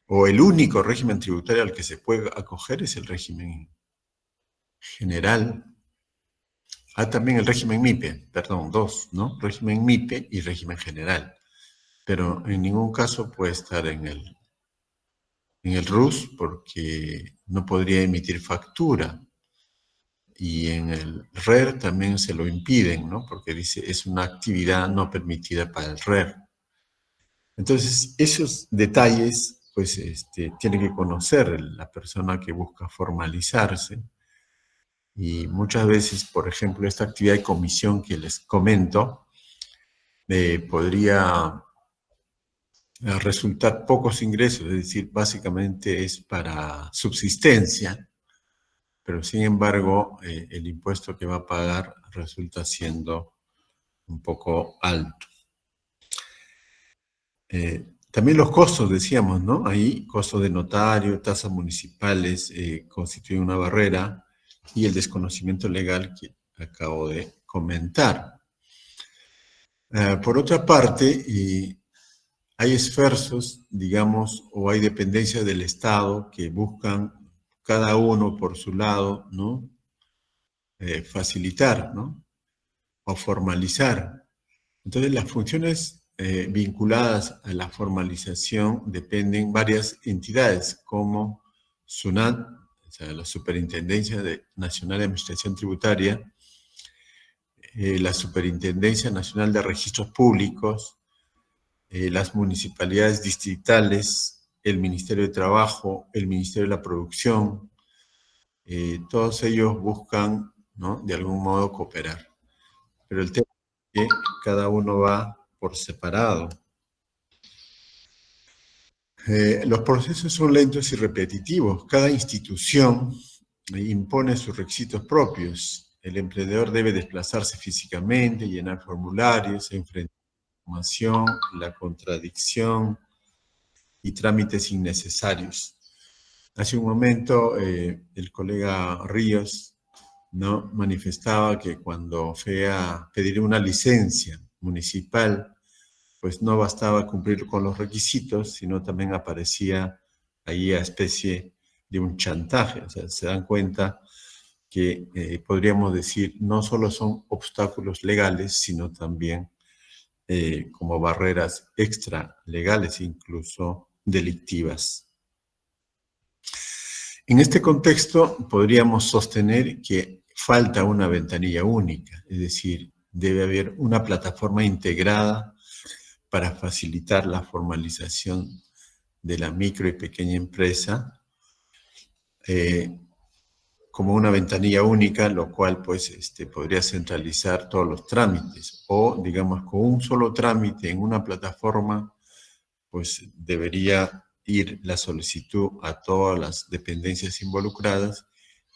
o el único régimen tributario al que se puede acoger es el régimen general. También el régimen MIPE, perdón, 2, ¿no? Régimen MIPE y régimen general. Pero en ningún caso puede estar en el RUS porque no podría emitir factura. Y en el RER también se lo impiden, ¿no? Porque dice, es una actividad no permitida para el RER. Entonces, esos detalles, pues, tiene que conocer la persona que busca formalizarse. Y muchas veces, por ejemplo, esta actividad de comisión que les comento, podría resultar pocos ingresos, es decir, básicamente es para subsistencia, pero sin embargo, el impuesto que va a pagar resulta siendo un poco alto. También los costos, decíamos, ¿no? Ahí, costos de notario, tasas municipales, constituyen una barrera y el desconocimiento legal que acabo de comentar. Por otra parte, hay esfuerzos, digamos, o hay dependencias del Estado que buscan cada uno por su lado, ¿no? Facilitar, ¿no? O formalizar. Entonces, las funciones vinculadas a la formalización dependen varias entidades como SUNAT, o sea, la Superintendencia Nacional de Administración Tributaria, la Superintendencia Nacional de Registros Públicos, las municipalidades distritales, el Ministerio de Trabajo, el Ministerio de la Producción, todos ellos buscan, ¿no?, de algún modo cooperar. Pero el tema es que cada uno va por separado. Los procesos son lentos y repetitivos. Cada institución impone sus requisitos propios. El emprendedor debe desplazarse físicamente, llenar formularios, enfrentar la información, la contradicción y trámites innecesarios. Hace un momento el colega Ríos, ¿no?, manifestaba que cuando fue a pedir una licencia municipal, pues no bastaba cumplir con los requisitos, sino también aparecía ahí a especie de un chantaje. O sea, se dan cuenta que podríamos decir no solo son obstáculos legales, sino también como barreras extralegales, incluso delictivas. En este contexto podríamos sostener que falta una ventanilla única, es decir, debe haber una plataforma integrada para facilitar la formalización de la micro y pequeña empresa, como una ventanilla única, lo cual pues podría centralizar todos los trámites, o digamos con un solo trámite en una plataforma, pues debería ir la solicitud a todas las dependencias involucradas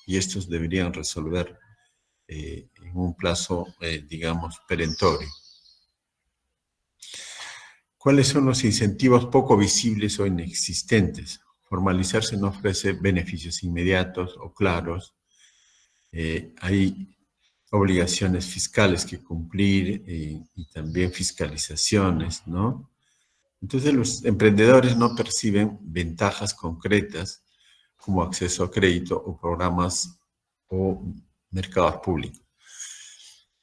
y estos deberían resolver en un plazo, digamos, perentorio. ¿Cuáles son los incentivos poco visibles o inexistentes? Formalizarse no ofrece beneficios inmediatos o claros. Hay obligaciones fiscales que cumplir y también fiscalizaciones, ¿no? Entonces los emprendedores no perciben ventajas concretas como acceso a crédito o programas o mercados públicos.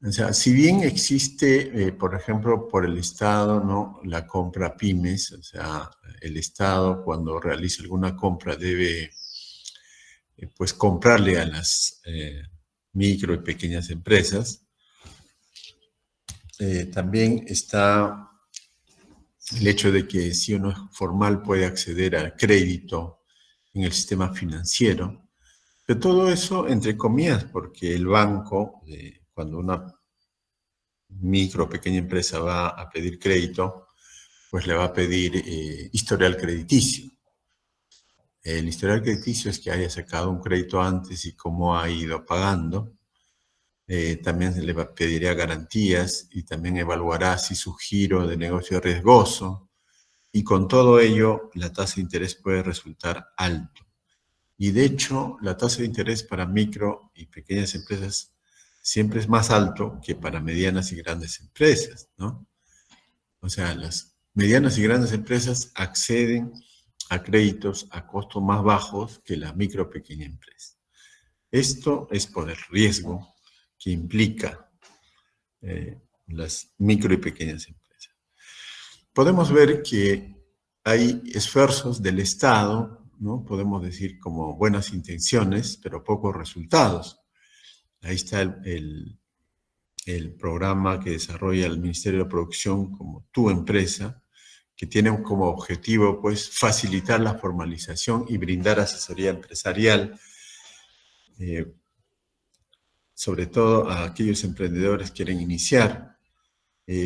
O sea, si bien existe, por ejemplo, por el Estado, ¿no?, la compra pymes, o sea, el Estado cuando realiza alguna compra debe, pues, comprarle a las micro y pequeñas empresas. También está el hecho de que si uno es formal puede acceder al crédito en el sistema financiero. Pero todo eso, entre comillas, porque el banco, cuando una micro o pequeña empresa va a pedir crédito, pues le va a pedir historial crediticio. El historial crediticio es que haya sacado un crédito antes y cómo ha ido pagando. También se le pediría garantías y también evaluará si su giro de negocio es riesgoso. Y con todo ello, la tasa de interés puede resultar alto. Y de hecho, la tasa de interés para micro y pequeñas empresas siempre es más alto que para medianas y grandes empresas, ¿no? O sea, las medianas y grandes empresas acceden a créditos a costos más bajos que la micro o pequeña empresa. Esto es por el riesgo que implica las micro y pequeñas empresas. Podemos ver que hay esfuerzos del Estado, ¿no?, podemos decir como buenas intenciones, pero pocos resultados. Ahí está el programa que desarrolla el Ministerio de Producción como Tu Empresa, que tiene como objetivo, pues, facilitar la formalización y brindar asesoría empresarial, sobre todo a aquellos emprendedores que quieren iniciar.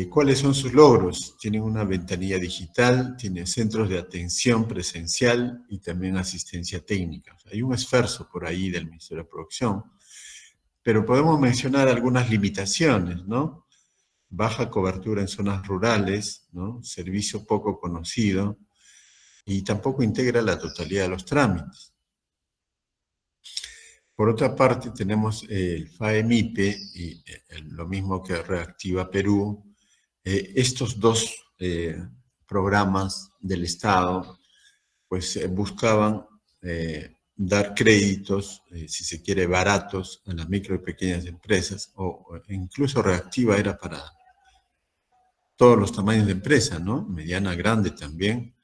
¿Cuáles son sus logros? Tienen una ventanilla digital, tienen centros de atención presencial y también asistencia técnica. O sea, hay un esfuerzo por ahí del Ministerio de Producción, pero podemos mencionar algunas limitaciones, ¿no? Baja cobertura en zonas rurales, ¿no?, servicio poco conocido y tampoco integra la totalidad de los trámites. Por otra parte, tenemos el FAEMIPE y lo mismo que Reactiva Perú. Estos dos programas del Estado pues buscaban dar créditos, si se quiere, baratos a las micro y pequeñas empresas, o incluso Reactiva era para todos los tamaños de empresa, ¿no? Mediana, grande también.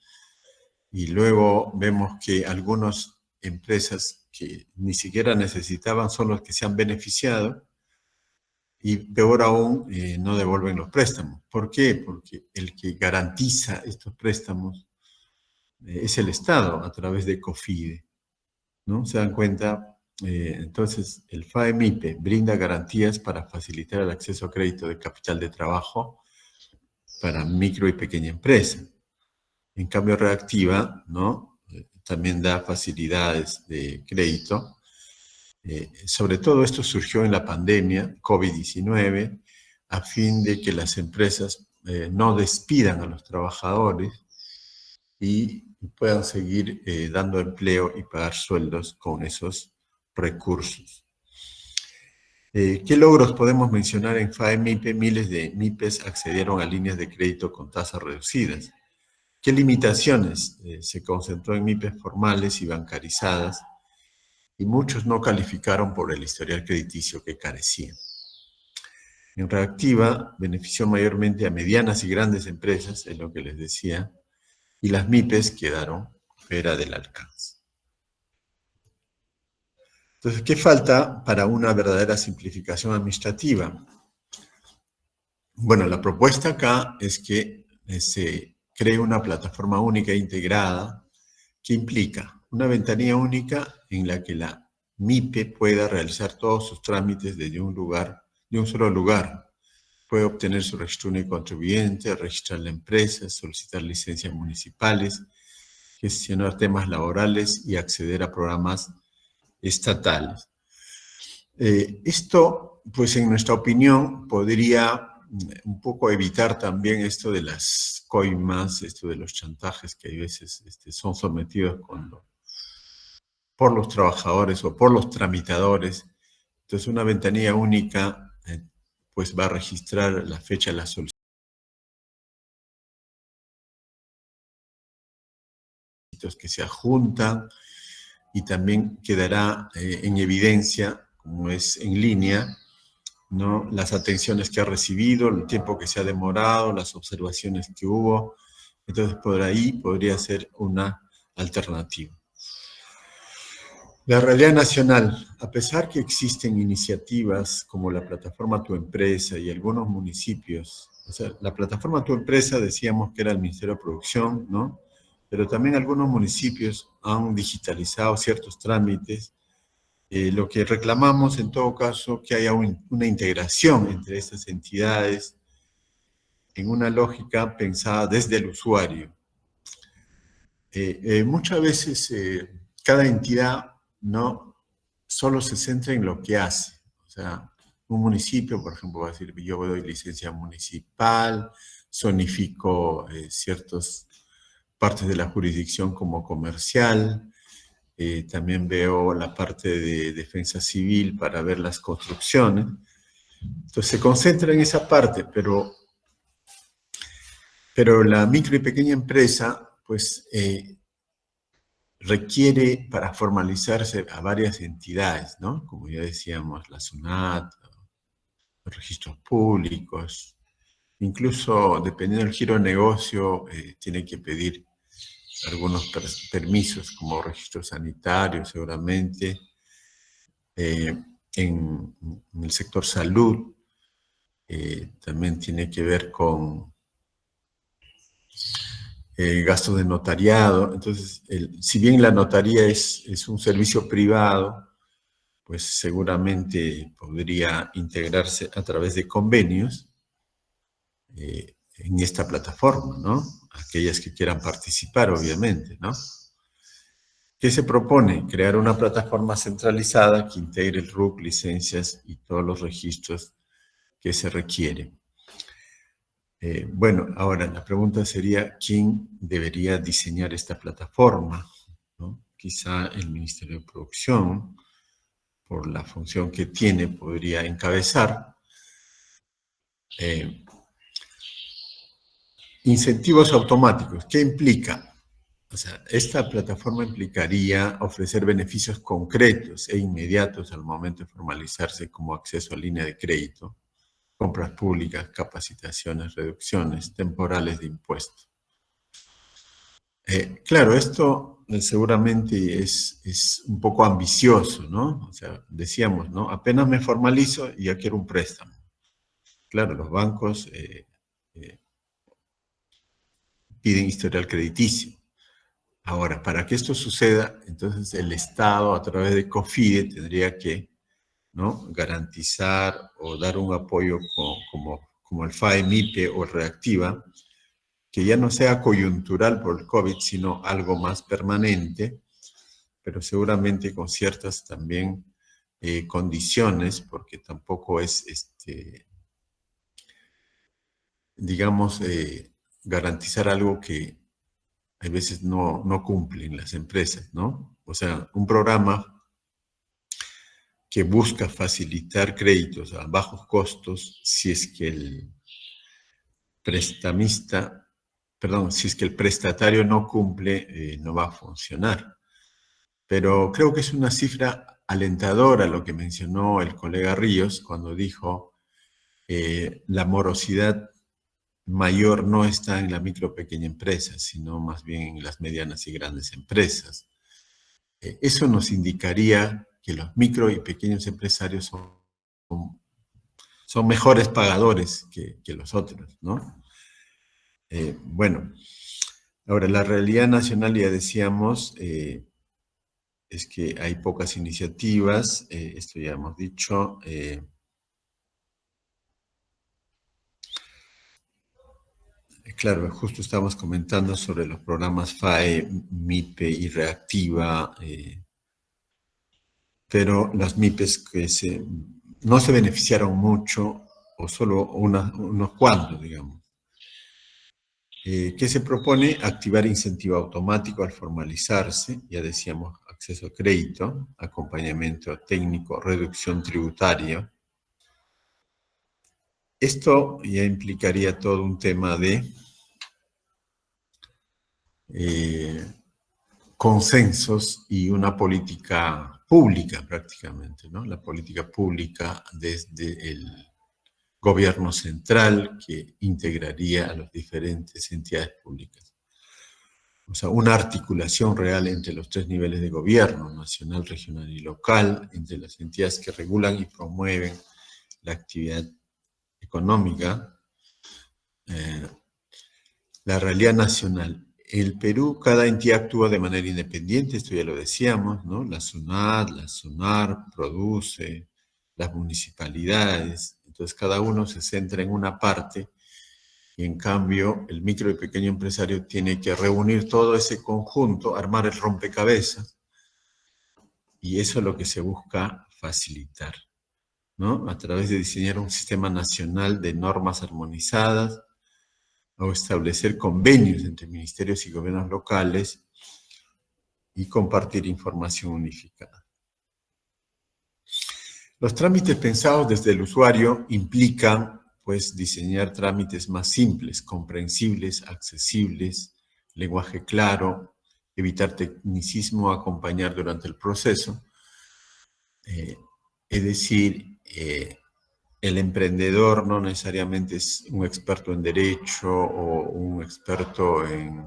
Y luego vemos que algunas empresas que ni siquiera necesitaban son los que se han beneficiado y peor aún, no devuelven los préstamos. ¿Por qué? Porque el que garantiza estos préstamos es el Estado a través de COFIDE, ¿no? ¿Se dan cuenta? Entonces, el FAEMIPE brinda garantías para facilitar el acceso a crédito de capital de trabajo para micro y pequeña empresa. En cambio, Reactiva, ¿no? También da facilidades de crédito. Sobre todo esto surgió en la pandemia COVID-19 a fin de que las empresas no despidan a los trabajadores y puedan seguir dando empleo y pagar sueldos con esos recursos. ¿Qué logros podemos mencionar en FAEMIPE? Miles de MIPES accedieron a líneas de crédito con tasas reducidas. ¿Qué limitaciones? Se concentró en MIPES formales y bancarizadas y muchos no calificaron por el historial crediticio que carecían. En Reactiva benefició mayormente a medianas y grandes empresas, es lo que les decía, y las MIPES quedaron fuera del alcance. Entonces, ¿qué falta para una verdadera simplificación administrativa? Bueno, la propuesta acá es que se cree una plataforma única e integrada que implica una ventanilla única en la que la MIPE pueda realizar todos sus trámites desde un solo lugar. Puede obtener su registro único contribuyente, registrar la empresa, solicitar licencias municipales, gestionar temas laborales y acceder a programas estatales. Esto, pues en nuestra opinión, podría un poco evitar también esto de las coimas, esto de los chantajes que a veces son sometidos por los trabajadores o por los tramitadores. Entonces, una ventanilla única pues va a registrar la fecha de la solicitud que se adjuntan y también quedará en evidencia, como es en línea, ¿no? Las atenciones que ha recibido, el tiempo que se ha demorado, las observaciones que hubo. Entonces, por ahí podría ser una alternativa. La realidad nacional, a pesar que existen iniciativas como la plataforma Tu Empresa y algunos municipios, o sea, la plataforma Tu Empresa decíamos que era el Ministerio de Producción, ¿no? Pero también algunos municipios han digitalizado ciertos trámites. Lo que reclamamos en todo caso que haya una integración entre estas entidades en una lógica pensada desde el usuario. Muchas veces cada entidad no solo se centra en lo que hace. O sea, un municipio, por ejemplo, va a decir, yo doy licencia municipal, zonifico ciertas partes de la jurisdicción como comercial, también veo la parte de defensa civil para ver las construcciones. Entonces se concentra en esa parte, pero la micro y pequeña empresa, pues, requiere para formalizarse a varias entidades, ¿no? Como ya decíamos, la SUNAT, los registros públicos, incluso dependiendo del giro de negocio, tiene que pedir algunos permisos como registro sanitario, seguramente, en el sector salud, también tiene que ver con gastos de notariado. Entonces, si bien la notaría es un servicio privado, pues seguramente podría integrarse a través de convenios en esta plataforma, ¿no? Aquellas que quieran participar, obviamente, ¿no? ¿Qué se propone? Crear una plataforma centralizada que integre el RUC, licencias y todos los registros que se requieren. Bueno, ahora la pregunta sería, ¿quién debería diseñar esta plataforma? ¿No? Quizá el Ministerio de Producción, por la función que tiene, podría encabezar. Incentivos automáticos, ¿qué implica? O sea, esta plataforma implicaría ofrecer beneficios concretos e inmediatos al momento de formalizarse como acceso a línea de crédito, compras públicas, capacitaciones, reducciones temporales de impuestos. Claro, esto seguramente es un poco ambicioso, ¿no? O sea, decíamos, ¿no? Apenas me formalizo y ya quiero un préstamo. Claro, los bancos piden historial crediticio. Ahora, para que esto suceda, entonces el Estado, a través de COFIDE, tendría que, ¿no?, garantizar o dar un apoyo como el FAE-MIPE o el Reactiva, que ya no sea coyuntural por el COVID, sino algo más permanente, pero seguramente con ciertas también condiciones, porque tampoco es, digamos, garantizar algo que a veces no cumplen las empresas, ¿no? O sea, un programa que busca facilitar créditos a bajos costos si es que el prestamista, perdón, si es que el prestatario no cumple, no va a funcionar. Pero creo que es una cifra alentadora lo que mencionó el colega Ríos cuando dijo la morosidad mayor no está en la micro pequeña empresa, sino más bien en las medianas y grandes empresas. Eso nos indicaría que los micro y pequeños empresarios son mejores pagadores que los otros, ¿no? Bueno, ahora la realidad nacional, ya decíamos, es que hay pocas iniciativas, esto ya hemos dicho. Claro, justo estamos comentando sobre los programas FAE, MIPE y Reactiva, pero las MIPES que no se beneficiaron mucho, o solo unos cuantos, digamos. ¿Qué se propone? Activar incentivo automático al formalizarse, ya decíamos, acceso a crédito, acompañamiento técnico, reducción tributaria. Esto ya implicaría todo un tema de consensos y una política pública prácticamente, ¿no? La política pública desde el gobierno central que integraría a las diferentes entidades públicas. O sea, una articulación real entre los tres niveles de gobierno, nacional, regional y local, entre las entidades que regulan y promueven la actividad económica. La realidad nacional. El Perú, cada entidad actúa de manera independiente, esto ya lo decíamos, ¿no? La SUNAT, la SUNAR, produce, las municipalidades, entonces cada uno se centra en una parte y en cambio el micro y pequeño empresario tiene que reunir todo ese conjunto, armar el rompecabezas, y eso es lo que se busca facilitar, ¿no? A través de diseñar un sistema nacional de normas armonizadas, o establecer convenios entre ministerios y gobiernos locales y compartir información unificada. Los trámites pensados desde el usuario implican, pues, diseñar trámites más simples, comprensibles, accesibles, lenguaje claro, evitar tecnicismo, acompañar durante el proceso. Es decir, el emprendedor no necesariamente es un experto en derecho o un experto en,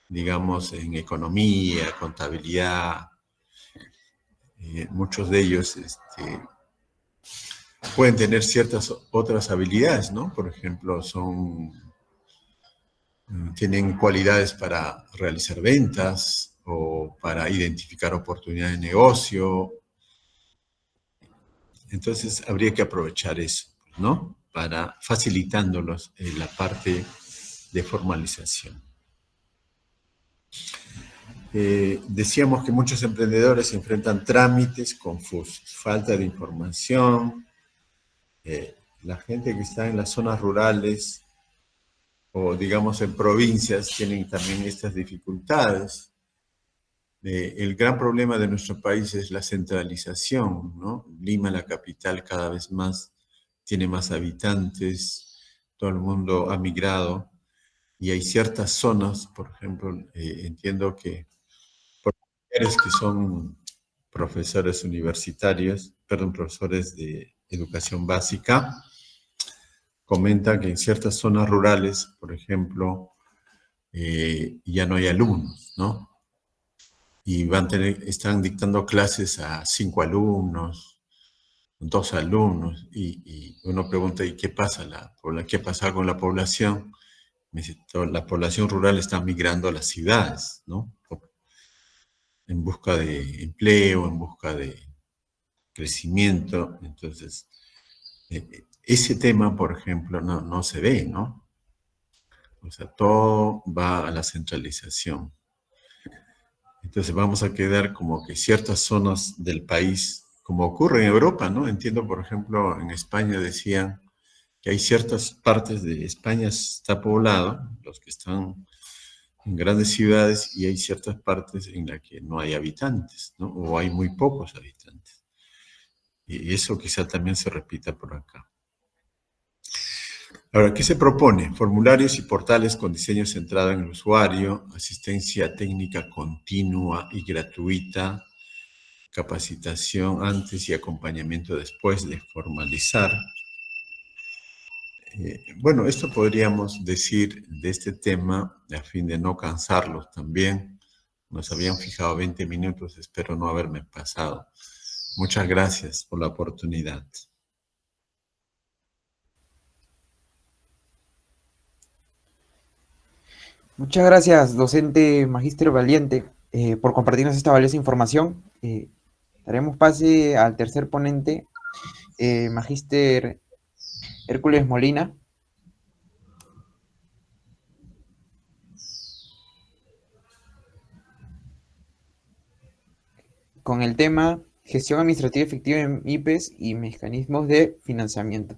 digamos, en economía, contabilidad. Muchos de ellos pueden tener ciertas otras habilidades, ¿no? Por ejemplo, tienen cualidades para realizar ventas o para identificar oportunidades de negocio. Entonces, habría que aprovechar eso, ¿no? Para facilitándolos la parte de formalización. Decíamos que muchos emprendedores enfrentan trámites confusos, falta de información. La gente que está en las zonas rurales o, digamos, en provincias tienen también estas dificultades. El gran problema de nuestro país es la centralización, ¿no? Lima, la capital, cada vez más tiene más habitantes, todo el mundo ha migrado y hay ciertas zonas, por ejemplo, entiendo que mujeres que son profesores universitarios, perdón, profesores de educación básica, comentan que en ciertas zonas rurales, por ejemplo, ya no hay alumnos, ¿no? y están dictando clases a 5 alumnos, 2 alumnos, y uno pregunta, ¿y qué pasa? ¿Qué pasa con la población? Me dice, la población rural está migrando a las ciudades, ¿no? En busca de empleo, en busca de crecimiento. Entonces, ese tema, por ejemplo, no se ve, ¿no? O sea, todo va a la centralización. Entonces vamos a quedar como que ciertas zonas del país, como ocurre en Europa, ¿no? Entiendo, por ejemplo, en España decían que hay ciertas partes de España está poblado, los que están en grandes ciudades, y hay ciertas partes en las que no hay habitantes, ¿no? O hay muy pocos habitantes. Y eso quizá también se repita por acá. Ahora, ¿qué se propone? Formularios y portales con diseño centrado en el usuario, asistencia técnica continua y gratuita, capacitación antes y acompañamiento después de formalizar. Bueno, esto podríamos decir de este tema a fin de no cansarlos también. Nos habían fijado 20 minutos, espero no haberme pasado. Muchas gracias por la oportunidad. Muchas gracias, docente Magíster Valiente, por compartirnos esta valiosa información. Daremos pase al tercer ponente, Magíster Hércules Molina, con el tema Gestión Administrativa Efectiva en MIPES y Mecanismos de Financiamiento.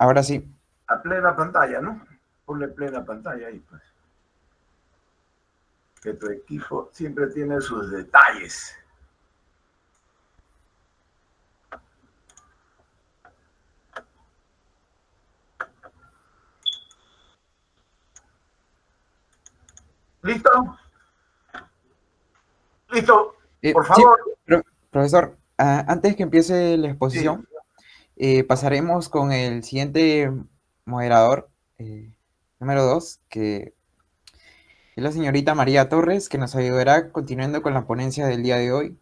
Ahora sí. A plena pantalla, ¿no? Ponle plena pantalla ahí, pues. Que tu equipo siempre tiene sus detalles. ¿Listo? ¿Listo? Por favor. Sí, profesor, antes que empiece la exposición, sí. Pasaremos con el siguiente moderador, número 2, que es la señorita María Torres, que nos ayudará continuando con la ponencia del día de hoy.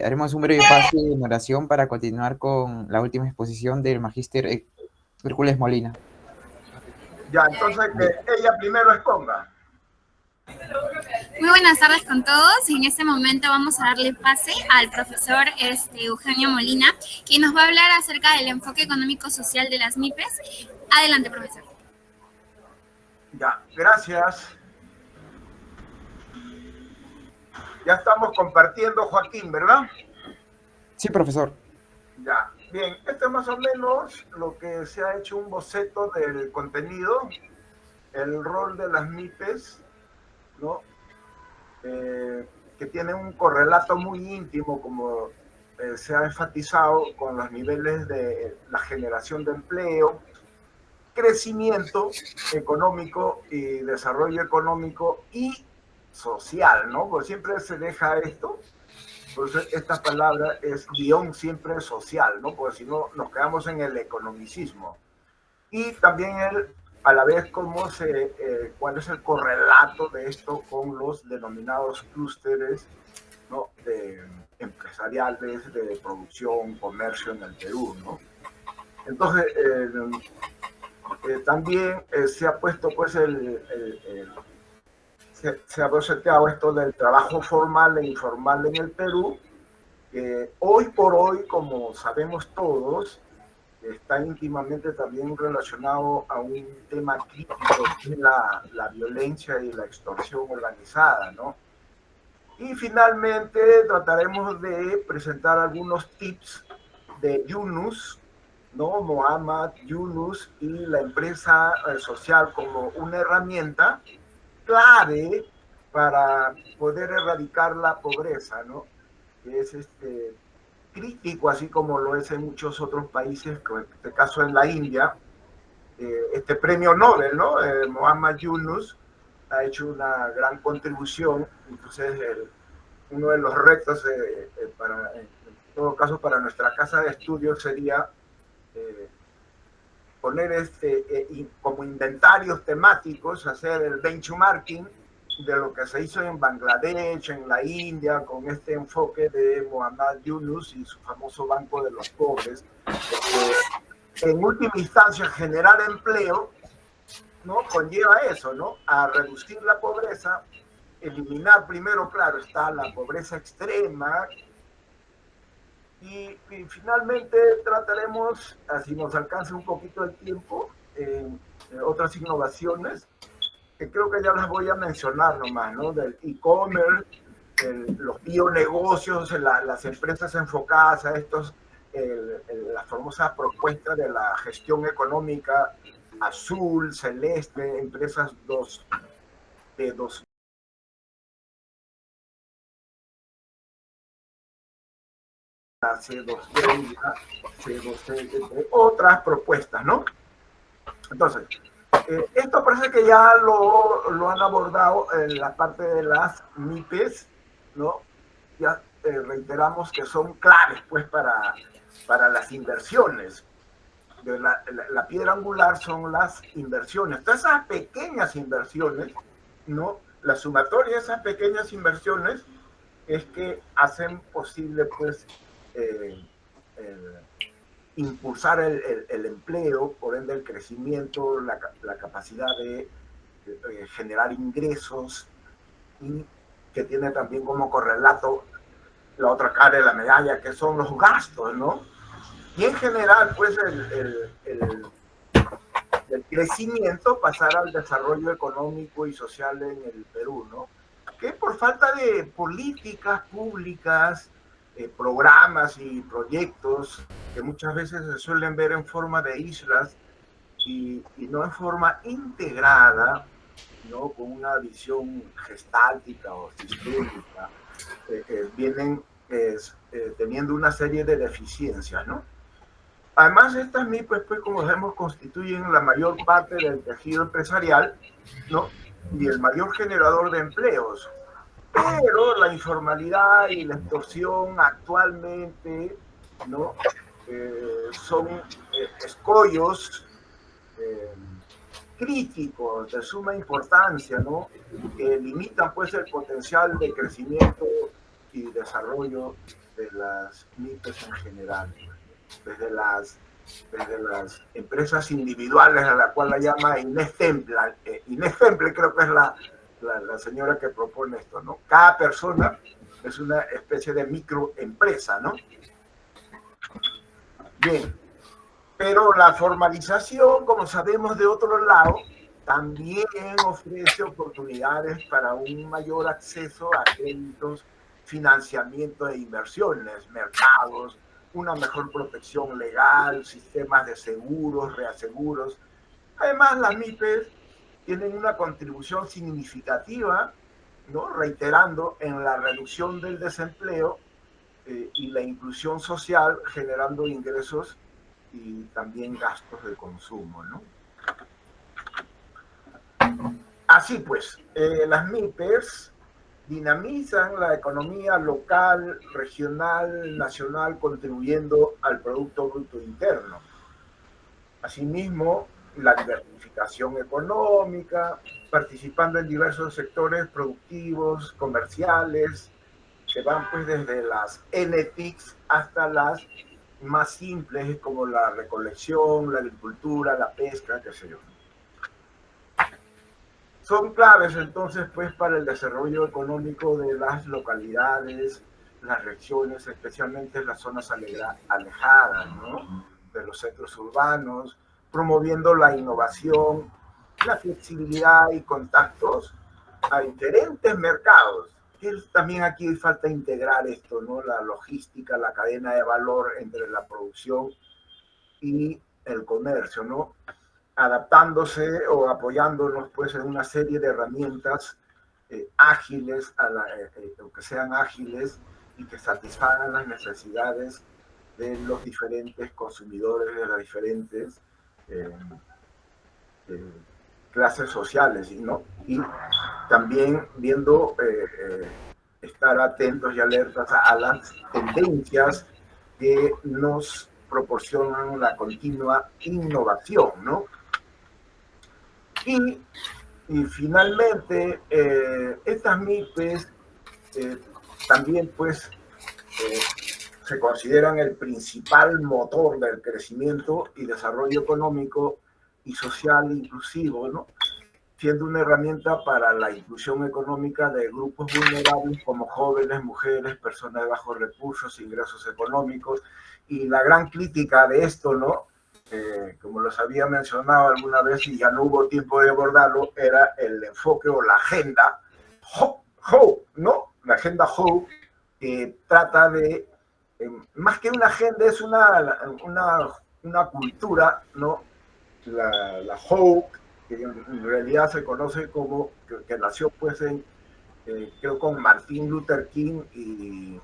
Haremos un breve pase de oración para continuar con la última exposición del magíster Hércules Molina. Ya, entonces que ella primero exponga. Muy buenas tardes con todos. En este momento vamos a darle pase al profesor Eugenio Molina, quien nos va a hablar acerca del enfoque económico-social de las MIPES. Adelante, profesor. Ya, gracias. Ya estamos compartiendo, Joaquín, ¿verdad? Sí, profesor. Ya, bien, esto es más o menos lo que se ha hecho un boceto del contenido, el rol de las MIPES, ¿no? Que tiene un correlato muy íntimo, como se ha enfatizado, con los niveles de la generación de empleo, crecimiento económico y desarrollo económico y social, ¿no? Porque siempre se deja esto, por eso esta palabra es guión siempre social, ¿no? Porque si no nos quedamos en el economicismo. Y también a la vez cuál es el correlato de esto con los denominados clústeres, ¿no? Empresariales de producción, comercio en el Perú, ¿no? Entonces, también se ha puesto pues se ha boceteado esto del trabajo formal e informal en el Perú, que hoy por hoy, como sabemos todos, está íntimamente también relacionado a un tema crítico, que es la violencia y la extorsión organizada, ¿no? Y finalmente trataremos de presentar algunos tips de Yunus, ¿no? Mohamed Yunus y la empresa social como una herramienta clave para poder erradicar la pobreza, ¿no? Que es crítico, así como lo es en muchos otros países, como en este caso en la India. Este premio Nobel, ¿no? Muhammad Yunus ha hecho una gran contribución. Entonces, uno de los retos, en todo caso, para nuestra casa de estudios sería poner como inventarios temáticos, hacer el benchmarking de lo que se hizo en Bangladesh, en la India, con este enfoque de Muhammad Yunus y su famoso Banco de los Pobres. En última instancia, generar empleo, ¿no? Conlleva eso, ¿no? A reducir la pobreza, eliminar primero, claro, está la pobreza extrema, y finalmente trataremos, así nos alcance un poquito el tiempo, otras innovaciones, que creo que ya las voy a mencionar nomás, ¿no? Del e-commerce, los bionegocios, las empresas enfocadas a estos, la famosa propuesta de la gestión económica azul, celeste, empresas de dos C230, C2C, entre otras propuestas, ¿no? Entonces, esto parece que ya lo han abordado en la parte de las MIPES, ¿no? Ya reiteramos que son claves, pues, para las inversiones. La piedra angular son las inversiones. Todas esas pequeñas inversiones, ¿no? La sumatoria de esas pequeñas inversiones es que hacen posible, pues, impulsar el empleo, por ende el crecimiento, la capacidad de generar ingresos, y que tiene también como correlato la otra cara de la medalla, que son los gastos, ¿no? Y en general, pues, el crecimiento pasar al desarrollo económico y social en el Perú, ¿no? Que por falta de políticas públicas, programas y proyectos que muchas veces se suelen ver en forma de islas y no en forma integrada, ¿no? Con una visión gestáltica o sistémica, vienen teniendo una serie de deficiencias, ¿no? Además, estas MIPES, pues, como vemos, constituyen la mayor parte del tejido empresarial, ¿no? Y el mayor generador de empleos. Pero la informalidad y la extorsión actualmente, ¿no? Son escollos críticos de suma importancia, ¿no? Que limitan, pues, el potencial de crecimiento y desarrollo de las MIPES en general, desde las empresas individuales, a la cual la llama Inés Temple. Inés Temple creo que es la señora que propone esto, ¿no? Cada persona es una especie de microempresa, ¿no? Bien, pero la formalización, como sabemos de otro lado, también ofrece oportunidades para un mayor acceso a créditos, financiamiento de inversiones, mercados, una mejor protección legal, sistemas de seguros, reaseguros. Además, las MIPES tienen una contribución significativa, ¿no? Reiterando, en la reducción del desempleo y la inclusión social, generando ingresos y también gastos de consumo, ¿no? Así pues, las MIPES dinamizan la economía local, regional, nacional, contribuyendo al Producto Bruto Interno. Asimismo, la diversificación económica, participando en diversos sectores productivos, comerciales, que van, pues, desde las NTICs hasta las más simples, como la recolección, la agricultura, la pesca, qué sé yo. Son claves, entonces, pues, para el desarrollo económico de las localidades, las regiones, especialmente las zonas alejadas, ¿no? De los centros urbanos, promoviendo la innovación, la flexibilidad y contactos a diferentes mercados. También aquí falta integrar esto, ¿no? La logística, la cadena de valor entre la producción y el comercio, ¿no? Adaptándose o apoyándonos, pues, en una serie de herramientas ágiles, que sean ágiles y que satisfagan las necesidades de los diferentes consumidores, de las diferentes clases sociales, ¿no? Y también viendo, estar atentos y alertas a las tendencias que nos proporcionan la continua innovación, ¿no? Y finalmente, estas MIPES también, pues, se consideran el principal motor del crecimiento y desarrollo económico y social inclusivo, ¿no? Siendo una herramienta para la inclusión económica de grupos vulnerables como jóvenes, mujeres, personas de bajos recursos, ingresos económicos. Y la gran crítica de esto, ¿no? Como los había mencionado alguna vez y ya no hubo tiempo de abordarlo, era el enfoque o la agenda ¿no? La agenda HOPE, que trata de, más que una agenda, es una cultura, ¿no? La HOPE, que en realidad se conoce como, que nació pues creo con Martin Luther King y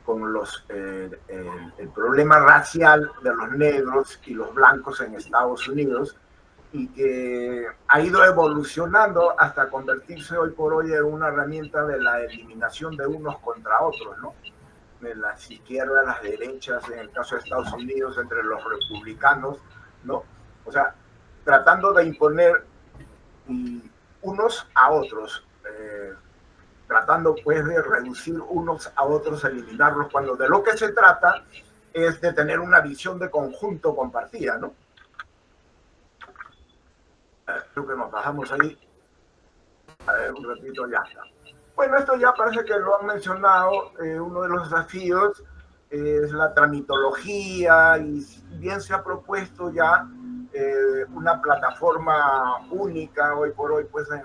con el problema racial de los negros y los blancos en Estados Unidos, y que ha ido evolucionando hasta convertirse hoy por hoy en una herramienta de la eliminación de unos contra otros, ¿no? De las izquierdas, las derechas, en el caso de Estados Unidos, entre los republicanos, ¿no? O sea, tratando de imponer unos a otros, tratando pues de reducir unos a otros, eliminarlos, cuando de lo que se trata es de tener una visión de conjunto compartida, ¿no? Creo que nos bajamos ahí. A ver, un ratito, ya está. Bueno, esto ya parece que lo han mencionado. Uno de los desafíos es la tramitología, y bien se ha propuesto ya una plataforma única hoy por hoy, pues en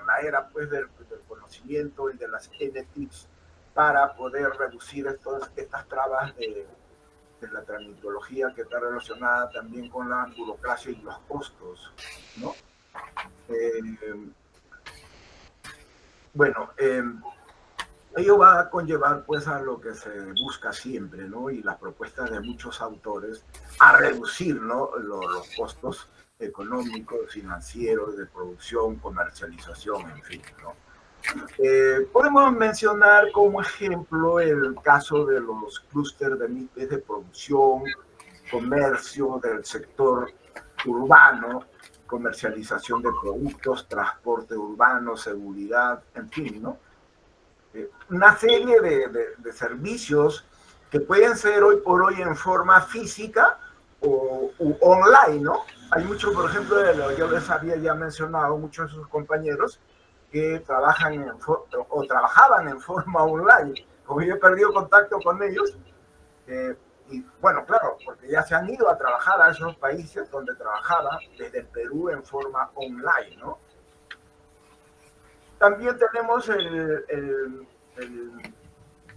la era pues del conocimiento y de las NTICs, para poder reducir estas trabas de la tramitología, que está relacionada también con la burocracia y los costos, ¿no? Bueno, ello va a conllevar pues a lo que se busca siempre, ¿no? Y las propuestas de muchos autores, a reducir, ¿no? Los costos económicos, financieros, de producción, comercialización, en fin, ¿no? Podemos mencionar como ejemplo el caso de los clústeres de MIPES de producción, comercio del sector urbano, comercialización de productos, transporte urbano, seguridad, en fin, ¿no? Una serie de servicios que pueden ser hoy por hoy en forma física o online, ¿no? Hay muchos, por ejemplo, yo les había ya mencionado, muchos de sus compañeros que trabajan o trabajaban en forma online. Como yo he perdido contacto con ellos, y bueno, claro, porque ya se han ido a trabajar a esos países donde trabajaba desde el Perú en forma online, ¿no? También tenemos en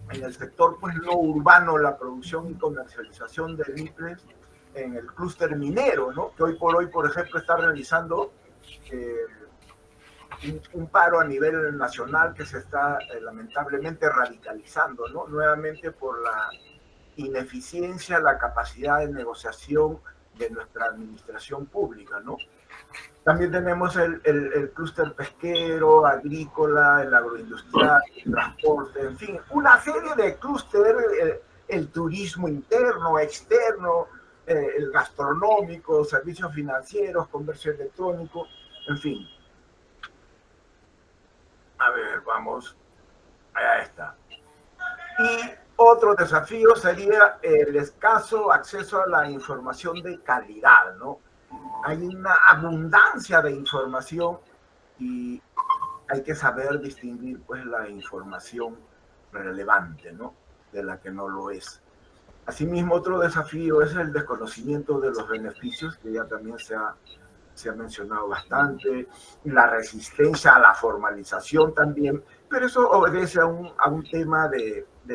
el sector pues no urbano, la producción y comercialización de MIPES en el clúster minero, ¿no? Que hoy por hoy, por ejemplo, está realizando un paro a nivel nacional que se está lamentablemente radicalizando, ¿no? Nuevamente por la ineficiencia, la capacidad de negociación de nuestra administración pública, ¿no? También tenemos el clúster pesquero, agrícola, el agroindustrial, el transporte, en fin, una serie de clústeres, el turismo interno, externo, el gastronómico, servicios financieros, comercio electrónico, en fin. A ver, vamos, allá está. Y otro desafío sería el escaso acceso a la información de calidad, ¿no? Hay una abundancia de información y hay que saber distinguir pues la información relevante, ¿no? De la que no lo es. Asimismo, otro desafío es el desconocimiento de los beneficios, que ya también se ha mencionado bastante, la resistencia a la formalización también, pero eso obedece a un tema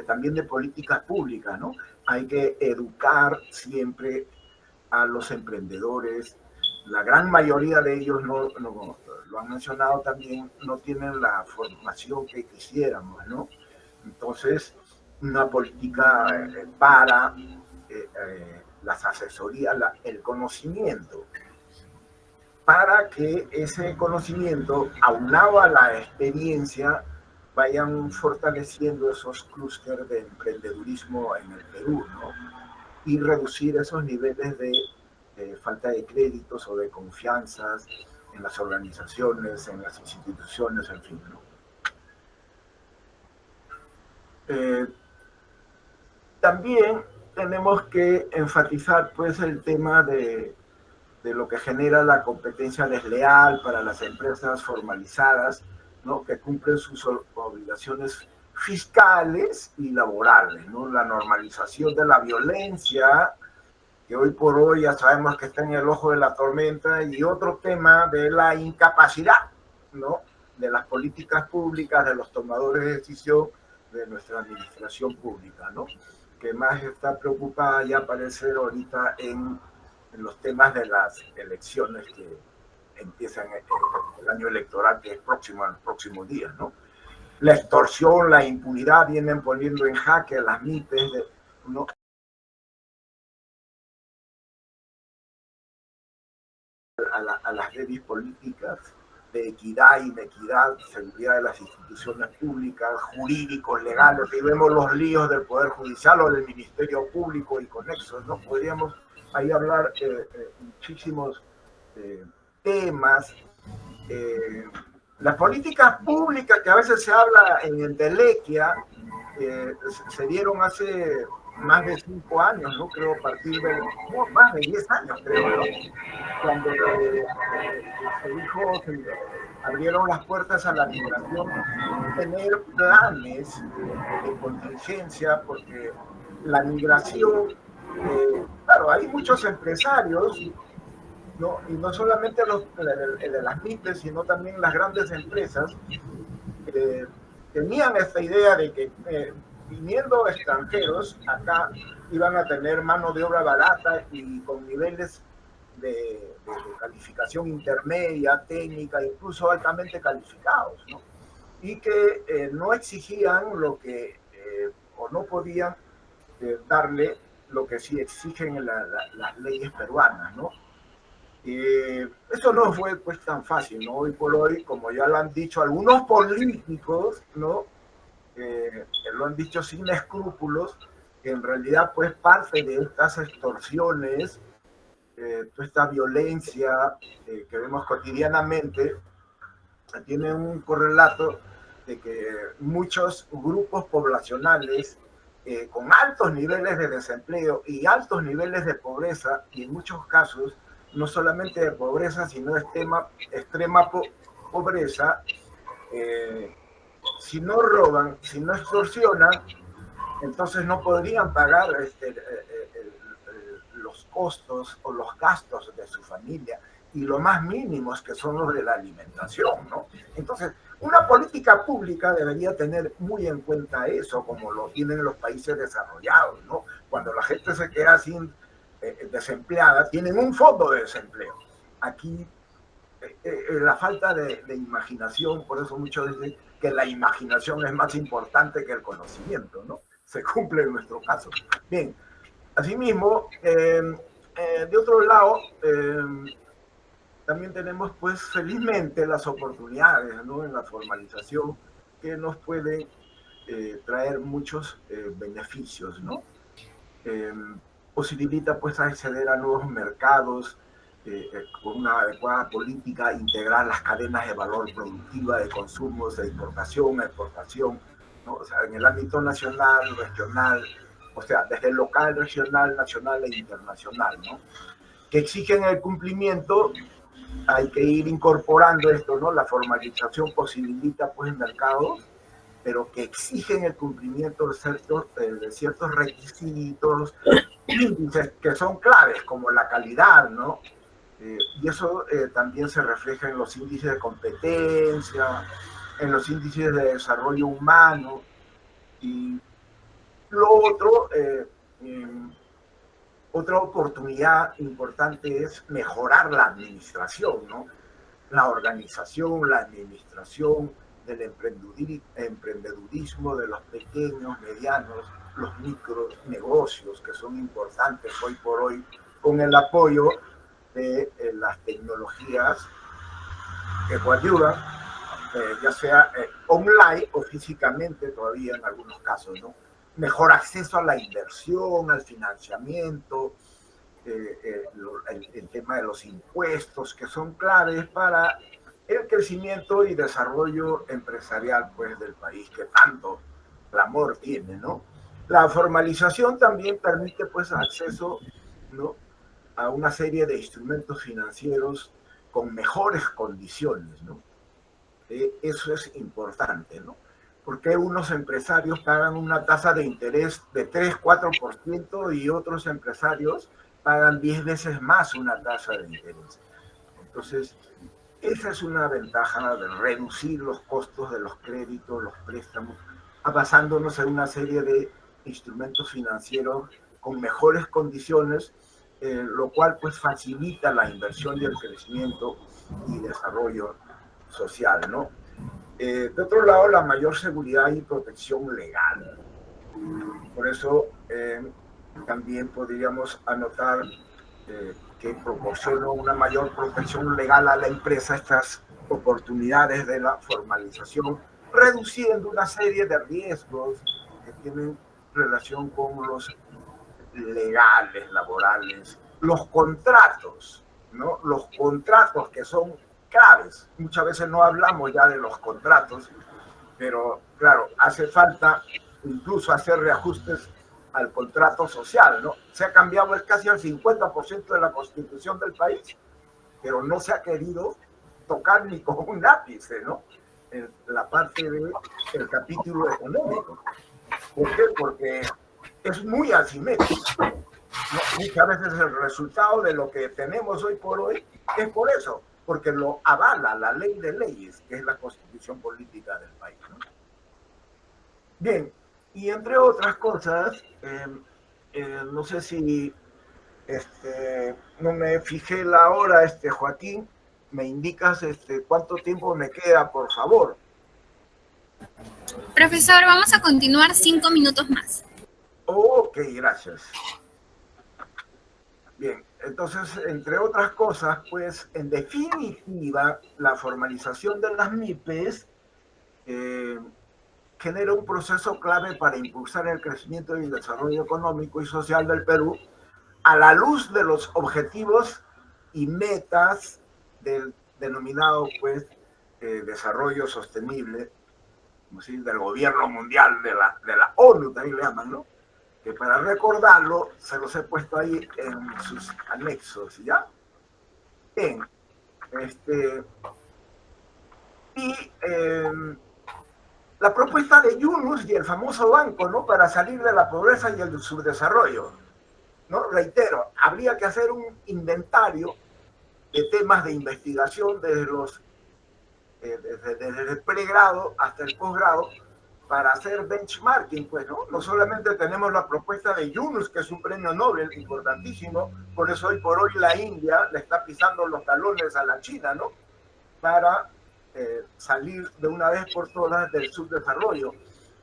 también de políticas públicas, ¿no? Hay que educar siempre a los emprendedores. La gran mayoría de ellos, no lo han mencionado también, no tienen la formación que quisiéramos, ¿no? Entonces, una política para las asesorías, el conocimiento, para que ese conocimiento, aunado a la experiencia, vayan fortaleciendo esos clústeres de emprendedurismo en el Perú, ¿no? Y reducir esos niveles de falta de créditos o de confianzas en las organizaciones, en las instituciones, en fin, ¿no? También tenemos que enfatizar pues el tema de lo que genera la competencia desleal para las empresas formalizadas, ¿no? Que cumplen sus obligaciones fiscales y laborales, ¿no? La normalización de la violencia, que hoy por hoy ya sabemos que está en el ojo de la tormenta, y otro tema de la incapacidad, ¿no? De las políticas públicas, de los tomadores de decisión de nuestra administración pública, ¿no? Que más está preocupada ya parece ahorita en los temas de las elecciones que empiezan el año electoral, que es próximo a los próximos días, ¿no? La extorsión, la impunidad vienen poniendo en jaque a las MIPES, ¿no? A las leyes políticas de equidad, inequidad, seguridad de las instituciones públicas, jurídicos, legales, y vemos los líos del Poder Judicial o del Ministerio Público y conexos, ¿no? Podríamos ahí hablar muchísimos temas. Las políticas públicas que a veces se habla en entelequia se dieron hace más de 5 años, ¿no? Creo a partir de más de 10 años, creo, ¿no? Cuando se dijo, se abrieron las puertas a la migración, tener planes de contingencia, porque la migración, claro, hay muchos empresarios, ¿no? Y no solamente de las MIPES, sino también las grandes empresas, tenían esta idea de que viniendo extranjeros, acá iban a tener mano de obra barata y con niveles de calificación intermedia, técnica, incluso altamente calificados, ¿no? Y que no exigían lo que, o no podían darle lo que sí exigen las leyes peruanas, ¿no? Eso no fue pues tan fácil, ¿no? Hoy por hoy, como ya lo han dicho algunos políticos, ¿no? Lo han dicho sin escrúpulos, que en realidad pues parte de estas extorsiones, toda esta violencia que vemos cotidianamente, tiene un correlato de que muchos grupos poblacionales con altos niveles de desempleo y altos niveles de pobreza, y en muchos casos no solamente de pobreza, sino de extrema pobreza, si no roban, si no extorsionan, entonces no podrían pagar los costos o los gastos de su familia, y lo más mínimos que son los de la alimentación, ¿no? Entonces, una política pública debería tener muy en cuenta eso, como lo tienen los países desarrollados, ¿no? Cuando la gente se queda sin desempleada, tienen un fondo de desempleo. Aquí la falta de imaginación, por eso muchos dicen que la imaginación es más importante que el conocimiento, ¿no? Se cumple en nuestro caso. Bien, asimismo, de otro lado, también tenemos, pues, felizmente las oportunidades, ¿no? En la formalización que nos pueden traer muchos beneficios, ¿no? Posibilita, pues, acceder a nuevos mercados con una adecuada política, integrar las cadenas de valor productiva, de consumos, de importación, exportación, ¿no? O sea, en el ámbito nacional, regional, o sea, desde local, regional, nacional e internacional, ¿no? Que exigen el cumplimiento. Hay que ir incorporando esto, ¿no? La formalización posibilita, pues, mercados, pero que exigen el cumplimiento de ciertos requisitos, índices que son claves, como la calidad, ¿no? Y eso también se refleja en los índices de competencia, en los índices de desarrollo humano. Y lo otro, otra oportunidad importante es mejorar la administración, ¿no? La organización, la administración, del emprendedurismo de los pequeños, medianos, los micronegocios, que son importantes hoy por hoy, con el apoyo de las tecnologías que coadyuvan, ya sea online o físicamente todavía en algunos casos, ¿no? Mejor acceso a la inversión, al financiamiento, el tema de los impuestos, que son claves para el crecimiento y desarrollo empresarial, pues, del país, que tanto clamor tiene, ¿no? La formalización también permite, pues, acceso, ¿no?, a una serie de instrumentos financieros con mejores condiciones, ¿no? Eso es importante, ¿no? Porque unos empresarios pagan una tasa de interés de 3-4% y otros empresarios pagan 10 veces más una tasa de interés. Entonces, esa es una ventaja de reducir los costos de los créditos, los préstamos, basándonos en una serie de instrumentos financieros con mejores condiciones, lo cual pues facilita la inversión y el crecimiento y desarrollo social, ¿no? De otro lado, la mayor seguridad y protección legal. Por eso también podríamos anotar que proporciona una mayor protección legal a la empresa estas oportunidades de la formalización, reduciendo una serie de riesgos que tienen relación con los legales, laborales, los contratos, ¿no? Los contratos que son claves. Muchas veces no hablamos ya de los contratos, pero claro, hace falta incluso hacer reajustes al contrato social, ¿no? Se ha cambiado casi el 50% de la constitución del país, pero no se ha querido tocar ni con un ápice, ¿no? En la parte del capítulo económico. ¿Por qué? Porque es muy asimétrico, ¿no? Muchas veces el resultado de lo que tenemos hoy por hoy es por eso, porque lo avala la ley de leyes, que es la constitución política del país, ¿no? Bien, y entre otras cosas, no sé si no me fijé la hora, Joaquín, me indicas cuánto tiempo me queda, por favor. Profesor, vamos a continuar 5 minutos más. Ok, gracias. Bien, entonces, entre otras cosas, pues, en definitiva, la formalización de las MIPES genera un proceso clave para impulsar el crecimiento y el desarrollo económico y social del Perú a la luz de los objetivos y metas del denominado, pues, desarrollo sostenible, ¿sí?, del gobierno mundial, de la ONU, también le llaman, ¿no? Que para recordarlo, se los he puesto ahí en sus anexos, ¿ya? Bien, la propuesta de Yunus y el famoso banco, ¿no?, para salir de la pobreza y el subdesarrollo, ¿no? Reitero, habría que hacer un inventario de temas de investigación desde el pregrado hasta el posgrado para hacer benchmarking, pues, ¿no? No solamente tenemos la propuesta de Yunus, que es un premio Nobel importantísimo, por eso hoy por hoy la India le está pisando los talones a la China, ¿no?, para salir de una vez por todas del subdesarrollo.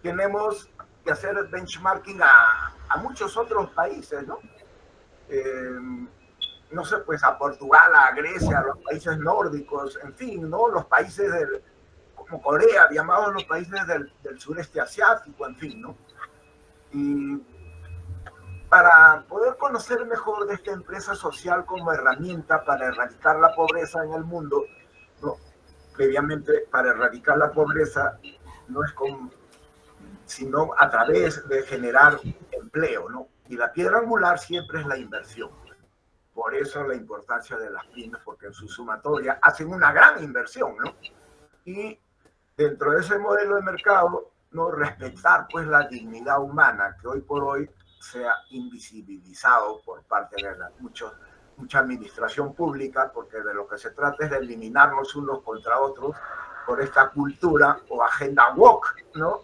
Tenemos que hacer benchmarking a muchos otros países, ¿no? No sé, pues a Portugal, a Grecia, a los países nórdicos, en fin, ¿no? Los países como Corea, llamados los países del sureste asiático, en fin, ¿no? Y para poder conocer mejor de esta empresa social como herramienta para erradicar la pobreza en el mundo, ¿no? Previamente, para erradicar la pobreza no es sino a través de generar empleo, ¿no? Y la piedra angular siempre es la inversión. Por eso la importancia de las pymes, porque en su sumatoria hacen una gran inversión, ¿no? Y dentro de ese modelo de mercado, ¿no?, respetar, pues, la dignidad humana, que hoy por hoy se ha invisibilizado por parte de mucha administración pública, porque de lo que se trata es de eliminarnos unos contra otros por esta cultura o agenda woke, ¿no?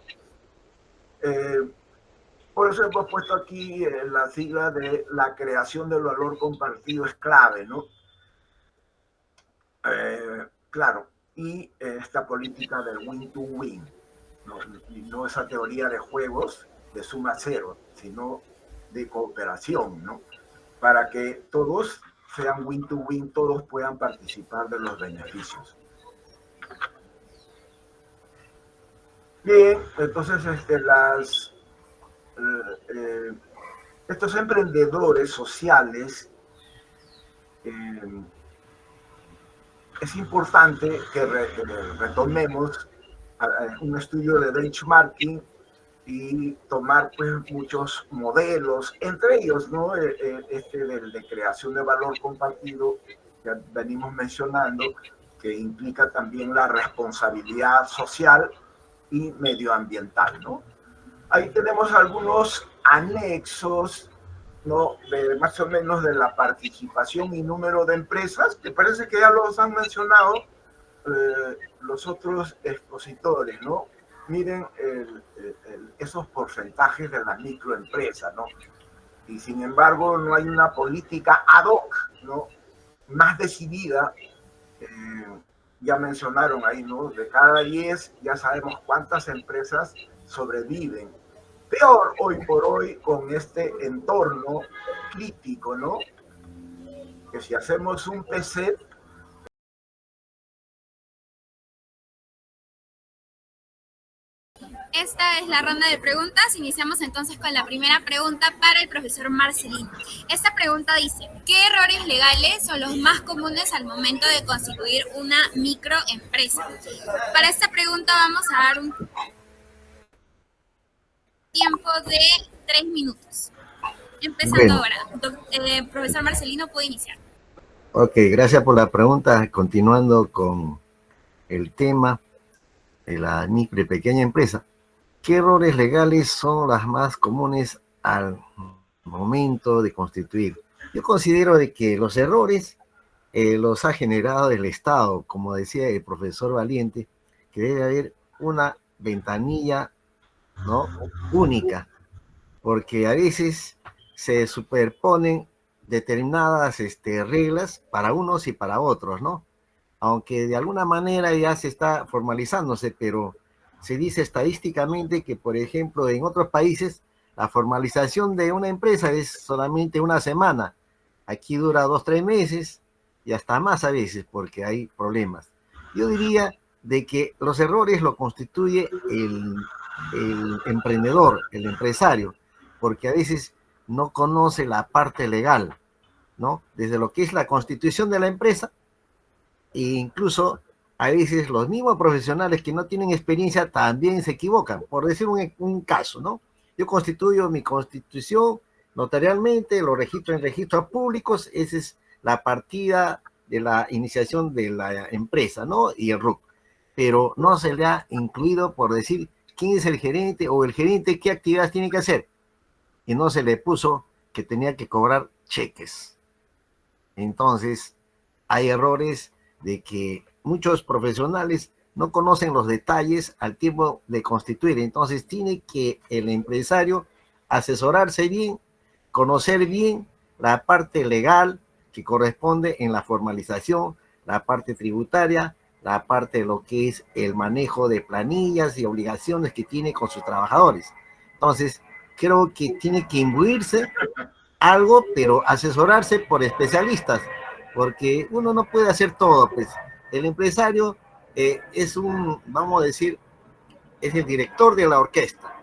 Por eso hemos puesto aquí la sigla de la creación del valor compartido es clave, ¿no? Claro, y esta política del win-to-win, ¿no? Y no esa teoría de juegos de suma cero, sino de cooperación, ¿no? Para que todos sean win-to-win, todos puedan participar de los beneficios. Bien, entonces estos emprendedores sociales, es importante que retomemos un estudio de benchmarking y tomar pues muchos modelos, entre ellos, ¿no? De creación de valor compartido que venimos mencionando, que implica también la responsabilidad social y medioambiental, ¿no? Ahí tenemos algunos anexos, ¿no? De más o menos de la participación y número de empresas, que parece que ya los han mencionado los otros expositores, ¿no? Miren esos porcentajes de la microempresa, ¿no? Y sin embargo no hay una política ad hoc, ¿no? Más decidida. Ya mencionaron ahí, ¿no? De cada 10 ya sabemos cuántas empresas sobreviven. Peor hoy por hoy con este entorno crítico, ¿no? Que si hacemos un PC. Esta es la ronda de preguntas. Iniciamos entonces con la primera pregunta para el profesor Marcelino. Esta pregunta dice, ¿qué errores legales son los más comunes al momento de constituir una microempresa? Para esta pregunta vamos a dar un tiempo de 3 minutos. Empezando ahora. Profesor Marcelino, puede iniciar. Ok, gracias por la pregunta. Continuando con el tema de la micro y pequeña empresa. ¿Qué errores legales son las más comunes al momento de constituir? Yo considero de que los errores los ha generado el Estado, como decía el profesor Valiente, que debe haber una ventanilla, ¿no? Única, porque a veces se superponen determinadas reglas para unos y para otros, ¿no? Aunque de alguna manera ya se está formalizándose, pero se dice estadísticamente que, por ejemplo, en otros países, la formalización de una empresa es solamente una semana. Aquí dura 2 o 3 meses y hasta más a veces, porque hay problemas. Yo diría de que los errores lo constituye el emprendedor, el empresario, porque a veces no conoce la parte legal, ¿no? Desde lo que es la constitución de la empresa, e incluso a veces los mismos profesionales que no tienen experiencia también se equivocan. Por decir un caso, ¿no? Yo constituyo mi constitución notarialmente, lo registro en registros públicos, esa es la partida de la iniciación de la empresa, ¿no? Y el RUC. Pero no se le ha incluido por decir quién es el gerente o el gerente qué actividades tiene que hacer. Y no se le puso que tenía que cobrar cheques. Entonces, hay errores de que muchos profesionales no conocen los detalles al tiempo de constituir. Entonces tiene que el empresario asesorarse bien, conocer bien la parte legal que corresponde en la formalización, la parte tributaria, la parte de lo que es el manejo de planillas y obligaciones que tiene con sus trabajadores. Entonces, creo que tiene que imbuirse algo, pero asesorarse por especialistas, porque uno no puede hacer todo, pues. El empresario es vamos a decir, es el director de la orquesta,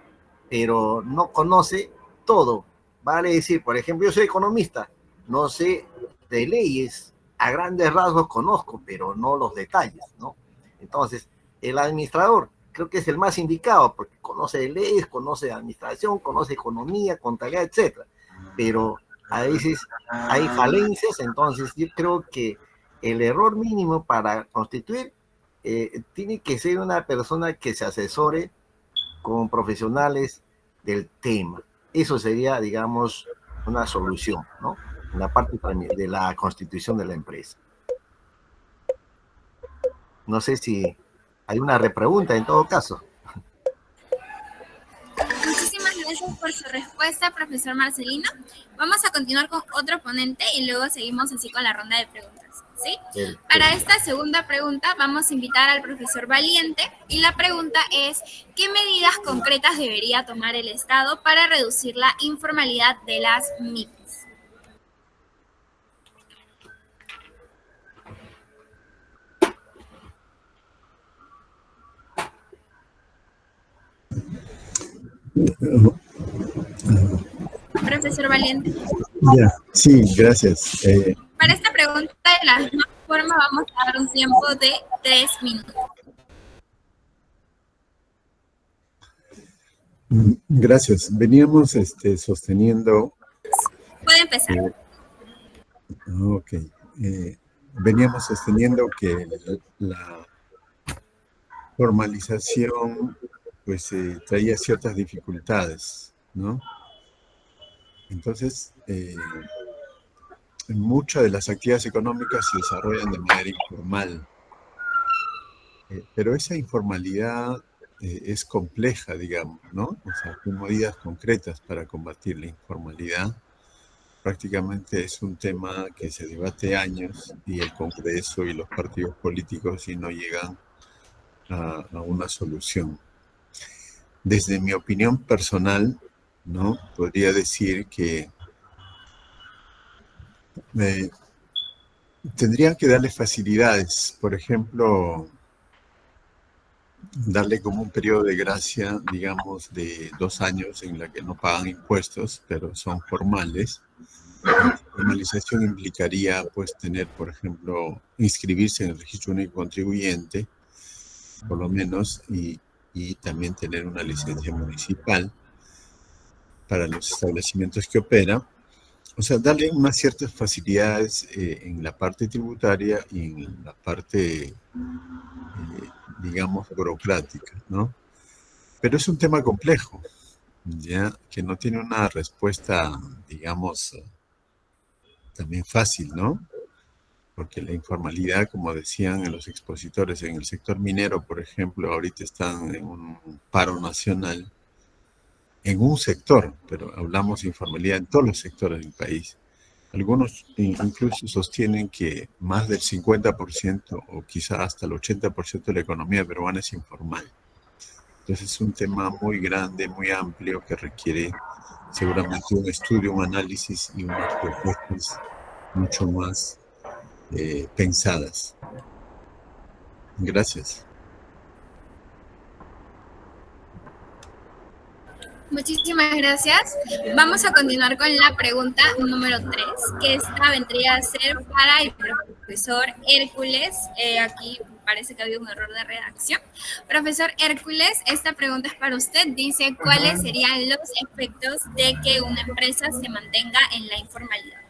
pero no conoce todo. Vale decir, por ejemplo, yo soy economista, no sé de leyes, a grandes rasgos conozco, pero no los detalles, ¿no? Entonces, el administrador creo que es el más indicado, porque conoce de leyes, conoce de administración, conoce economía, contabilidad, etcétera. Pero a veces hay falencias, entonces yo creo que el error mínimo para constituir tiene que ser una persona que se asesore con profesionales del tema. Eso sería, digamos, una solución, ¿no? En la parte de la constitución de la empresa. No sé si hay una repregunta en todo caso. Muchísimas gracias por su respuesta, profesor Marcelino. Vamos a continuar con otro ponente y luego seguimos así con la ronda de preguntas. ¿sí? Para esta segunda pregunta vamos a invitar al profesor Valiente y la pregunta es, ¿qué medidas concretas debería tomar el Estado para reducir la informalidad de las MIPYMES? Profesor Valiente. Ya, sí, gracias. Para esta pregunta, de la misma forma, vamos a dar un tiempo de 3 minutos. Gracias. Veníamos sosteniendo... Puede empezar. Ok. Veníamos sosteniendo que la formalización pues traía ciertas dificultades, ¿no? Entonces, muchas de las actividades económicas se desarrollan de manera informal, pero esa informalidad es compleja, digamos, ¿no? O sea, con medidas concretas para combatir la informalidad. Prácticamente es un tema que se debate años y el Congreso y los partidos políticos sí no llegan a una solución. Desde mi opinión personal, ¿no? Podría decir que tendría que darle facilidades, por ejemplo, darle como un periodo de gracia, digamos, de 2 años en la que no pagan impuestos, pero son formales. La formalización implicaría, pues, tener, por ejemplo, inscribirse en el registro único contribuyente, por lo menos, y también tener una licencia municipal para los establecimientos que operan. O sea, darle unas ciertas facilidades en la parte tributaria y en la parte, digamos, burocrática, ¿no? Pero es un tema complejo, ya que no tiene una respuesta, digamos, también fácil, ¿no? Porque la informalidad, como decían los expositores, en el sector minero, por ejemplo, ahorita están en un paro nacional, en un sector, pero hablamos de informalidad en todos los sectores del país. Algunos incluso sostienen que más del 50% o quizá hasta el 80% de la economía peruana es informal. Entonces es un tema muy grande, muy amplio, que requiere seguramente un estudio, un análisis y unas propuestas mucho más pensadas. Gracias. Muchísimas gracias. Vamos a continuar con la pregunta número 3, que esta vendría a ser para el profesor Hércules. Aquí parece que ha habido un error de redacción. Profesor Hércules, esta pregunta es para usted. Dice, ¿cuáles serían los efectos de que una empresa se mantenga en la informalidad?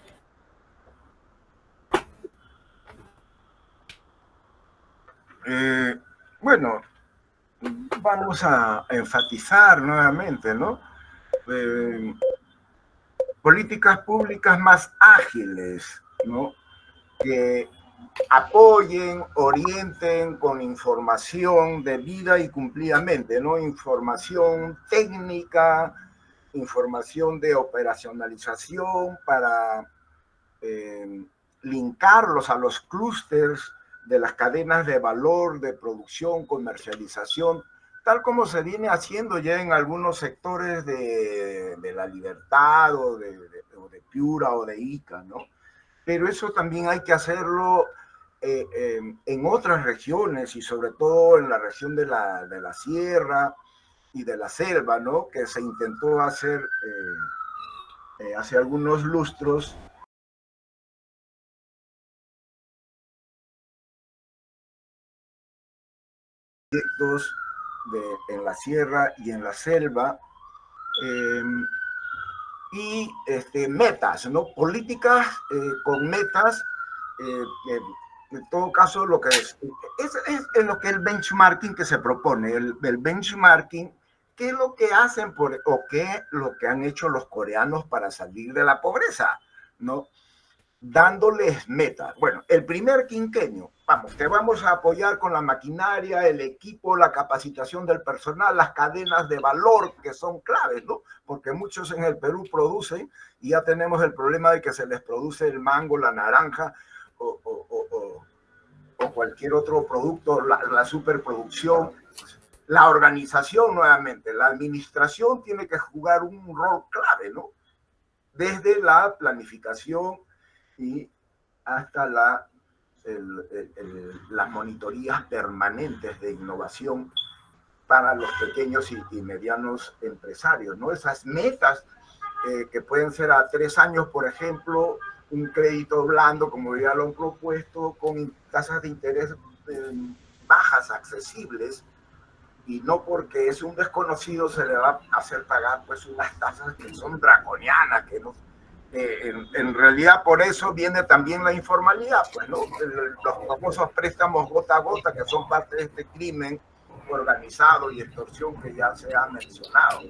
Bueno, vamos a enfatizar nuevamente, ¿no? Políticas públicas más ágiles, ¿no? Que apoyen, orienten con información debida y cumplidamente, ¿no? Información técnica, información de operacionalización para linkarlos a los clústeres de las cadenas de valor, de producción, comercialización, tal como se viene haciendo ya en algunos sectores de La Libertad o de Piura o de Ica, ¿no? Pero eso también hay que hacerlo en otras regiones y sobre todo en la región de la sierra y de la selva, ¿no? Que se intentó hacer hace algunos lustros. Proyectos en la sierra y en la selva, y metas, ¿no? Políticas con metas, en todo caso, lo que es lo que el benchmarking que se propone, el benchmarking, qué es lo que hacen o qué es lo que han hecho los coreanos para salir de la pobreza, ¿no? Dándoles metas. Bueno, el primer quinquenio, te vamos a apoyar con la maquinaria, el equipo, la capacitación del personal, las cadenas de valor que son claves, ¿no? Porque muchos en el Perú producen y ya tenemos el problema de que se les produce el mango, la naranja, o cualquier otro producto, la superproducción. La organización, nuevamente, la administración tiene que jugar un rol clave, ¿no? Desde la planificación y hasta las monitorías permanentes de innovación para los pequeños y medianos empresarios, ¿no? Esas metas que pueden ser a 3 años, por ejemplo, un crédito blando, como ya lo han propuesto, con tasas de interés bajas, accesibles, y no porque es un desconocido se le va a hacer pagar pues unas tasas que son draconianas, que no, en realidad por eso viene también la informalidad, pues, ¿no? Los famosos préstamos gota a gota, que son parte de este crimen organizado y extorsión que ya se ha mencionado,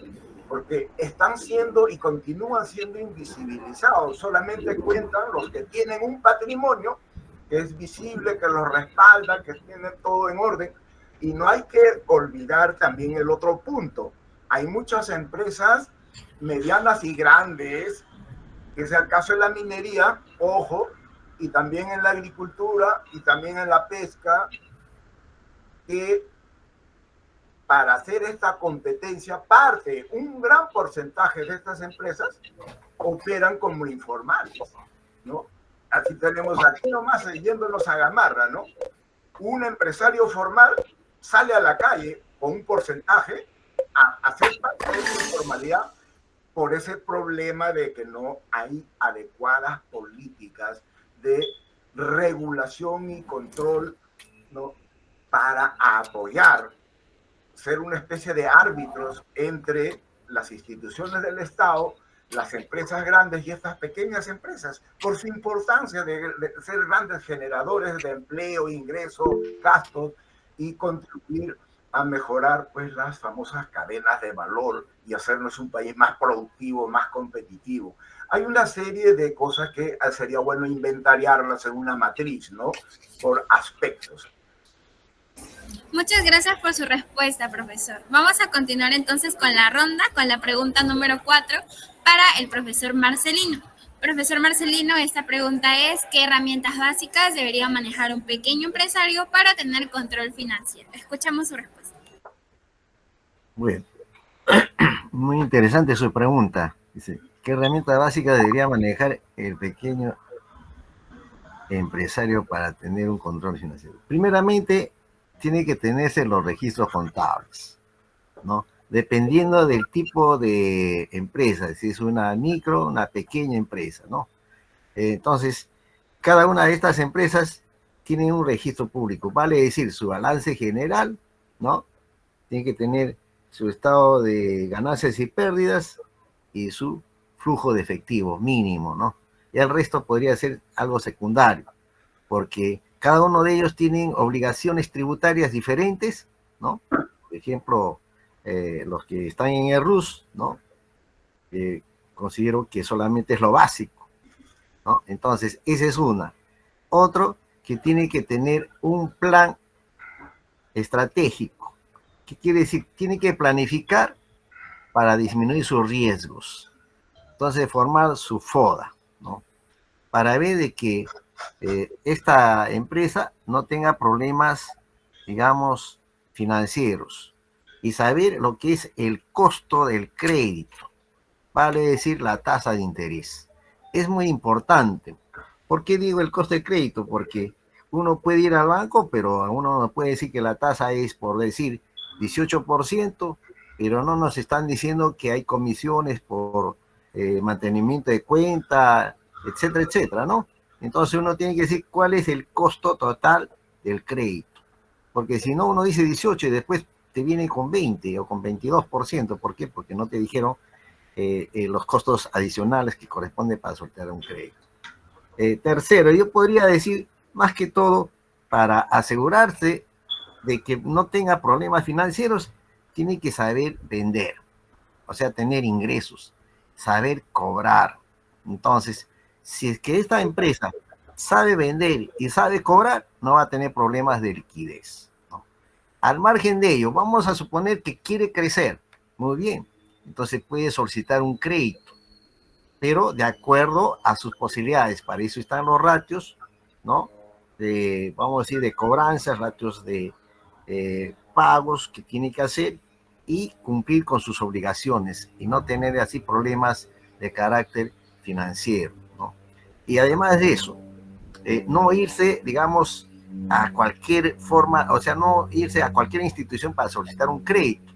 porque están siendo y continúan siendo invisibilizados. Solamente cuentan los que tienen un patrimonio que es visible, que los respalda, que tienen todo en orden. Y no hay que olvidar también el otro punto. Hay muchas empresas medianas y grandes, que es el caso de la minería, ojo, y también en la agricultura y también en la pesca, que para hacer esta competencia, un gran porcentaje de estas empresas operan como informales, ¿no? Así tenemos aquí nomás yéndonos a Gamarra, ¿no? Un empresario formal sale a la calle con un porcentaje a hacer parte de su informalidad por ese problema de que no hay adecuadas políticas de regulación y control, ¿no? Para apoyar, ser una especie de árbitros entre las instituciones del Estado, las empresas grandes y estas pequeñas empresas, por su importancia de ser grandes generadores de empleo, ingresos, gastos, y contribuir a mejorar pues las famosas cadenas de valor y hacernos un país más productivo, más competitivo. Hay una serie de cosas que sería bueno inventariarlas en una matriz, ¿no? Por aspectos. Muchas gracias por su respuesta, profesor. Vamos a continuar entonces con la ronda, con la pregunta número 4 para el profesor Marcelino. Profesor Marcelino, esta pregunta es: ¿qué herramientas básicas debería manejar un pequeño empresario para tener control financiero? Escuchamos su respuesta. Bueno, muy interesante su pregunta. Dice, ¿qué herramientas básicas debería manejar el pequeño empresario para tener un control financiero? Primeramente, tiene que tenerse los registros contables, ¿no? Dependiendo del tipo de empresa, si es una micro, una pequeña empresa, ¿no? Entonces, cada una de estas empresas tiene un registro público, vale decir, su balance general, ¿no? Tiene que tener su estado de ganancias y pérdidas y su flujo de efectivo mínimo, ¿no? Y el resto podría ser algo secundario, porque cada uno de ellos tienen obligaciones tributarias diferentes, ¿no? Por ejemplo, los que están en el RUS, ¿no? Considero que solamente es lo básico, ¿no? Entonces, esa es una. Otro, que tiene que tener un plan estratégico. ¿Qué quiere decir? Tiene que planificar para disminuir sus riesgos. Entonces, formar su FODA, ¿no? Para ver de que esta empresa no tenga problemas, digamos, financieros, y saber lo que es el costo del crédito, vale decir la tasa de interés. Es muy importante. ¿Por qué digo el costo del crédito? Porque uno puede ir al banco, pero a uno no puede decir que la tasa es, por decir, 18%, pero no nos están diciendo que hay comisiones por mantenimiento de cuenta, etcétera, etcétera, ¿no? Entonces uno tiene que decir cuál es el costo total del crédito. Porque si no, uno dice 18 y después te viene con 20 o con 22%. ¿Por qué? Porque no te dijeron los costos adicionales que corresponden para soltar un crédito. Tercero, yo podría decir, más que todo, para asegurarse de que no tenga problemas financieros, tiene que saber vender, o sea, tener ingresos, saber cobrar. Entonces, si es que esta empresa sabe vender y sabe cobrar, no va a tener problemas de liquidez, ¿no? Al margen de ello, vamos a suponer que quiere crecer. Muy bien, entonces puede solicitar un crédito, pero de acuerdo a sus posibilidades. Para eso están los ratios, ¿no? Vamos a decir, de cobranzas, ratios de pagos que tiene que hacer y cumplir con sus obligaciones y no tener así problemas de carácter financiero, ¿no? Y además de eso, no irse, digamos, a cualquier forma, o sea, no irse a cualquier institución para solicitar un crédito.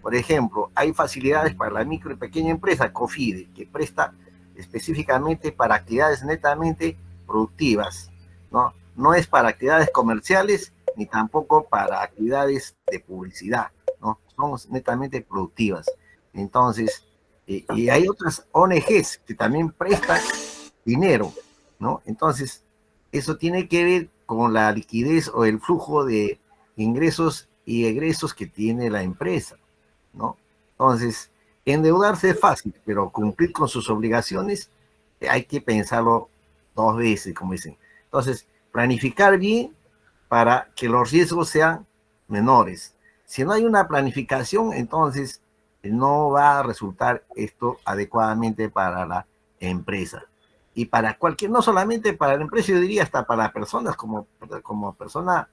Por ejemplo, hay facilidades para la micro y pequeña empresa, COFIDE, que presta específicamente para actividades netamente productivas, ¿no? No es para actividades comerciales ni tampoco para actividades de publicidad, ¿no? Son netamente productivas. Entonces, y hay otras ONGs que también prestan dinero, ¿no? Entonces, eso tiene que ver con la liquidez o el flujo de ingresos y egresos que tiene la empresa, ¿no? Entonces, endeudarse es fácil, pero cumplir con sus obligaciones hay que pensarlo 2 veces, como dicen. Entonces, planificar bien para que los riesgos sean menores. Si no hay una planificación, entonces no va a resultar esto adecuadamente para la empresa. Y para cualquier, no solamente para la empresa, yo diría hasta para personas como persona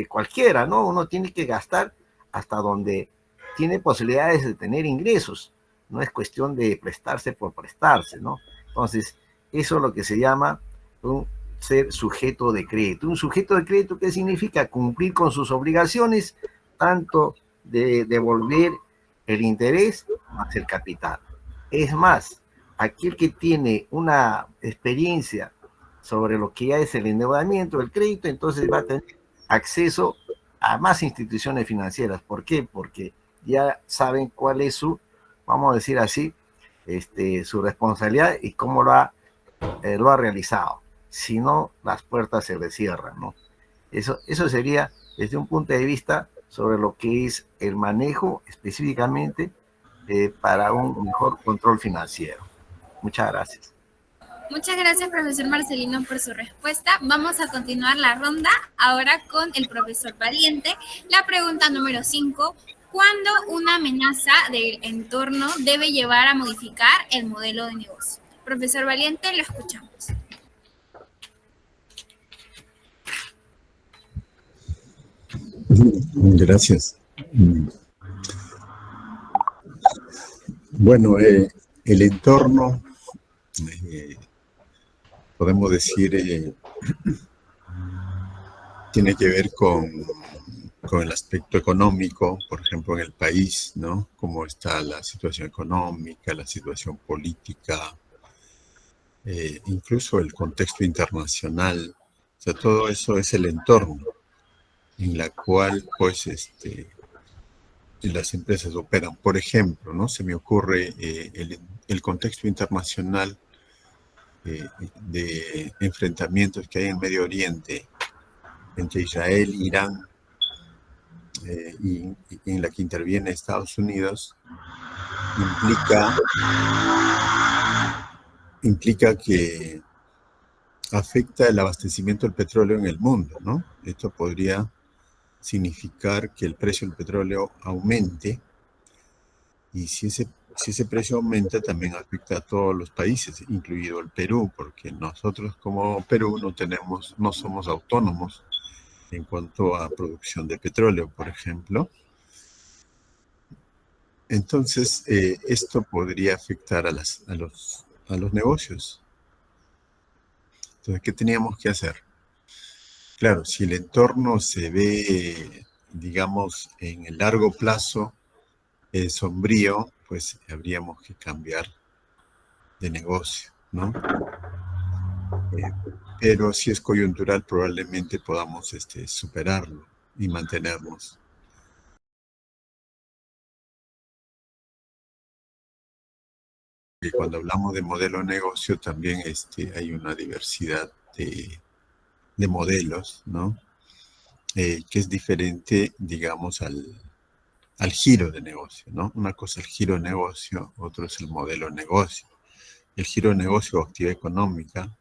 cualquiera, ¿no? Uno tiene que gastar hasta donde tiene posibilidades de tener ingresos. No es cuestión de prestarse por prestarse, ¿no? Entonces, eso es lo que se llama un ser sujeto de crédito. Un sujeto de crédito, ¿qué significa? Cumplir con sus obligaciones, tanto de devolver el interés más el capital. Es más, aquel que tiene una experiencia sobre lo que ya es el endeudamiento, el crédito, entonces va a tener acceso a más instituciones financieras. ¿Por qué? Porque ya saben cuál es su, vamos a decir así, su responsabilidad y cómo lo ha realizado. Si no, las puertas se le cierran, ¿no? Eso sería desde un punto de vista sobre lo que es el manejo específicamente para un mejor control financiero. Muchas gracias. Muchas gracias, profesor Marcelino, por su respuesta. Vamos a continuar la ronda ahora con el profesor Valiente. La pregunta número 5. ¿Cuándo una amenaza del entorno debe llevar a modificar el modelo de negocio? Profesor Valiente, lo escuchamos. Gracias. Bueno, el entorno, podemos decir, tiene que ver con el aspecto económico, por ejemplo, en el país, ¿no? Cómo está la situación económica, la situación política, incluso el contexto internacional. O sea, todo eso es el entorno en la cual, pues, las empresas operan. Por ejemplo, ¿no? Se me ocurre el contexto internacional de enfrentamientos que hay en Medio Oriente entre Israel, Irán, y en la que interviene Estados Unidos, implica que afecta el abastecimiento del petróleo en el mundo, ¿no? Esto podría significar que el precio del petróleo aumente, y si ese precio aumenta, también afecta a todos los países, incluido el Perú, porque nosotros como Perú no somos autónomos en cuanto a producción de petróleo, por ejemplo. Entonces, esto podría afectar a los negocios. Entonces, ¿qué teníamos que hacer? Claro, si el entorno se ve, digamos, en el largo plazo sombrío, pues habríamos que cambiar de negocio, ¿no? Pero si es coyuntural, probablemente podamos superarlo y mantenernos. Y cuando hablamos de modelo de negocio, también hay una diversidad de modelos, ¿no? Que es diferente, digamos, al giro de negocio, ¿no? Una cosa es el giro de negocio, otro es el modelo de negocio. El giro de negocio o actividad económica,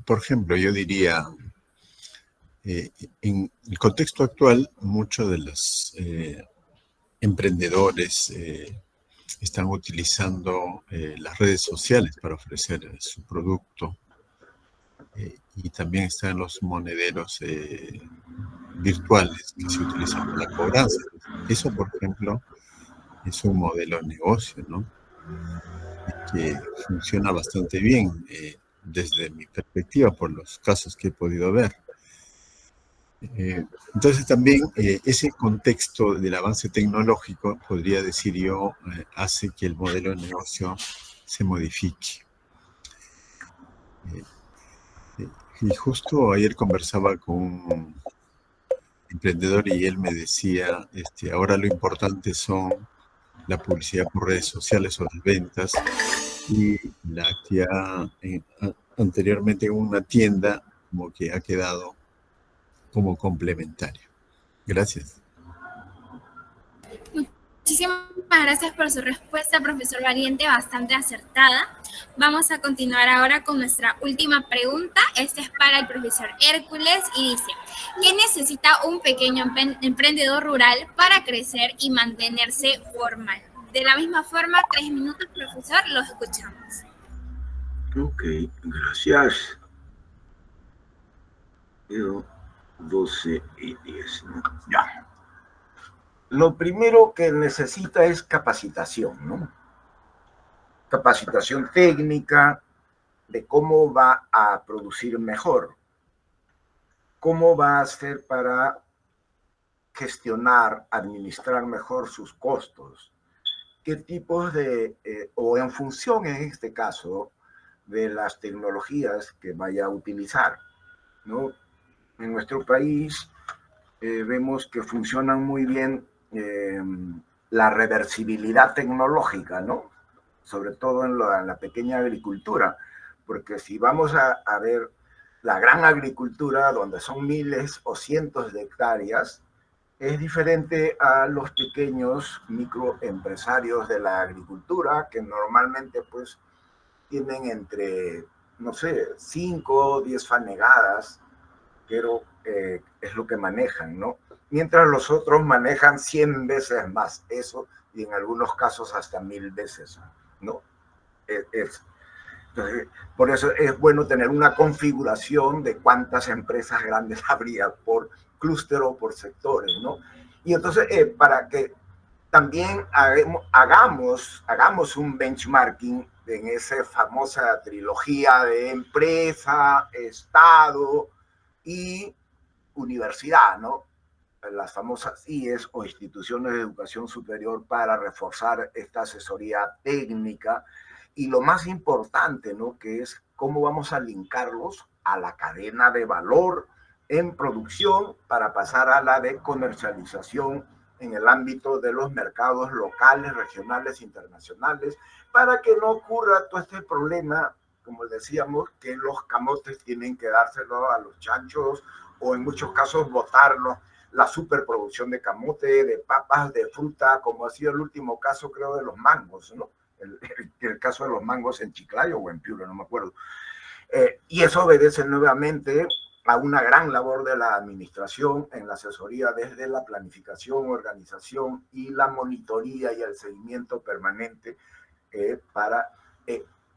por ejemplo, yo diría, en el contexto actual, muchos de los emprendedores están utilizando las redes sociales para ofrecer su producto y también están los monederos virtuales que se utilizan para la cobranza. Eso, por ejemplo, es un modelo de negocio, ¿no? Que funciona bastante bien desde mi perspectiva por los casos que he podido ver. Entonces también ese contexto del avance tecnológico, podría decir yo, hace que el modelo de negocio se modifique. Y justo ayer conversaba con un emprendedor y él me decía, ahora lo importante son la publicidad por redes sociales o las ventas, y la actividad anteriormente en una tienda como que ha quedado como complementario. Gracias. Muchísimas gracias por su respuesta, profesor Valiente, bastante acertada. Vamos a continuar ahora con nuestra última pregunta. Esta es para el profesor Hércules y dice, ¿qué necesita un pequeño emprendedor rural para crecer y mantenerse formal? De la misma forma, 3 minutos, profesor, lo escuchamos. Ok, gracias. 12 y 10, ¿no? Ya. Lo primero que necesita es capacitación, ¿no? Capacitación técnica de cómo va a producir mejor, cómo va a hacer para gestionar, administrar mejor sus costos, qué tipos de, o en función en este caso, de las tecnologías que vaya a utilizar, ¿no? En nuestro país vemos que funcionan muy bien la reversibilidad tecnológica, ¿no? Sobre todo en la pequeña agricultura, porque si vamos a ver la gran agricultura, donde son miles o cientos de hectáreas, es diferente a los pequeños microempresarios de la agricultura, que normalmente pues tienen entre, no sé, 5 o 10 fanegadas, pero es lo que manejan, ¿no? Mientras los otros manejan 100 veces más eso, y en algunos casos hasta 1000 veces, ¿no? Entonces, por eso es bueno tener una configuración de cuántas empresas grandes habría por clúster o por sectores, ¿no? Y entonces, para que también hagamos un benchmarking en esa famosa trilogía de empresa, Estado y universidad, ¿no? Las famosas IES o instituciones de educación superior, para reforzar esta asesoría técnica. Y lo más importante, ¿no? Que es cómo vamos a linkarlos a la cadena de valor en producción para pasar a la de comercialización en el ámbito de los mercados locales, regionales, internacionales, para que no ocurra todo este problema, como decíamos, que los camotes tienen que dárselo a los chanchos, o en muchos casos botarlos, la superproducción de camote, de papas, de fruta, como ha sido el último caso, creo, de los mangos, ¿no? El caso de los mangos en Chiclayo o en Piura, no me acuerdo. Y eso obedece nuevamente a una gran labor de la administración en la asesoría, desde la planificación, organización y la monitoría y el seguimiento permanente para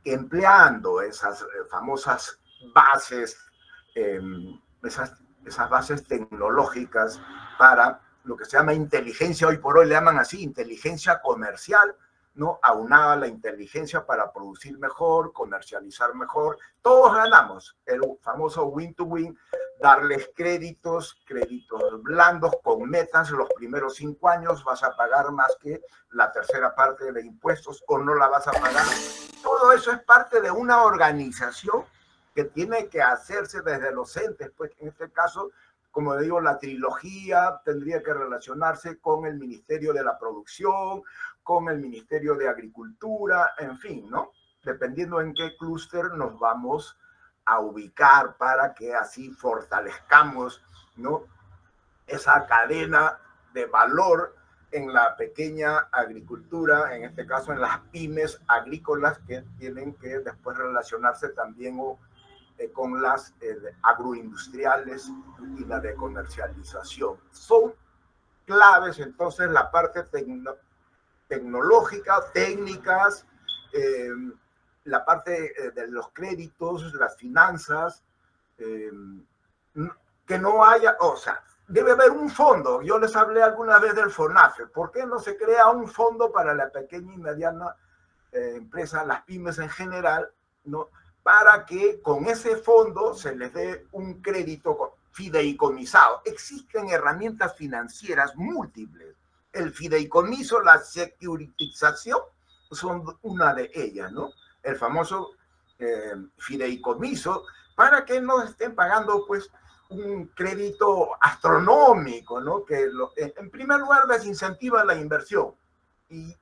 empleando esas famosas bases, esas bases tecnológicas para lo que se llama inteligencia, hoy por hoy le llaman así, inteligencia comercial, ¿no? Aunada a la inteligencia para producir mejor, comercializar mejor. Todos ganamos, el famoso win-to-win, darles créditos blandos con metas. Los primeros 5 años vas a pagar más que la tercera parte de impuestos, o no la vas a pagar. Todo eso es parte de una organización que tiene que hacerse desde los entes, pues en este caso, como digo, la trilogía tendría que relacionarse con el Ministerio de la Producción, con el Ministerio de Agricultura, en fin, ¿no? Dependiendo en qué clúster nos vamos a ubicar, para que así fortalezcamos, ¿no?, esa cadena de valor en la pequeña agricultura, en este caso en las pymes agrícolas, que tienen que después relacionarse también con las agroindustriales y la de comercialización. Son claves entonces la parte tecnológica, técnicas, la parte de los créditos, las finanzas, que no haya, o sea, debe haber un fondo. Yo les hablé alguna vez del FONAFE. ¿Por qué no se crea un fondo para la pequeña y mediana empresa, las pymes en general, ¿no? Para que con ese fondo se les dé un crédito fideicomisado? Existen herramientas financieras múltiples. El fideicomiso, la securitización, son una de ellas, ¿no? El famoso fideicomiso, para que no estén pagando, pues, un crédito astronómico, ¿no? Que en primer lugar desincentiva la inversión y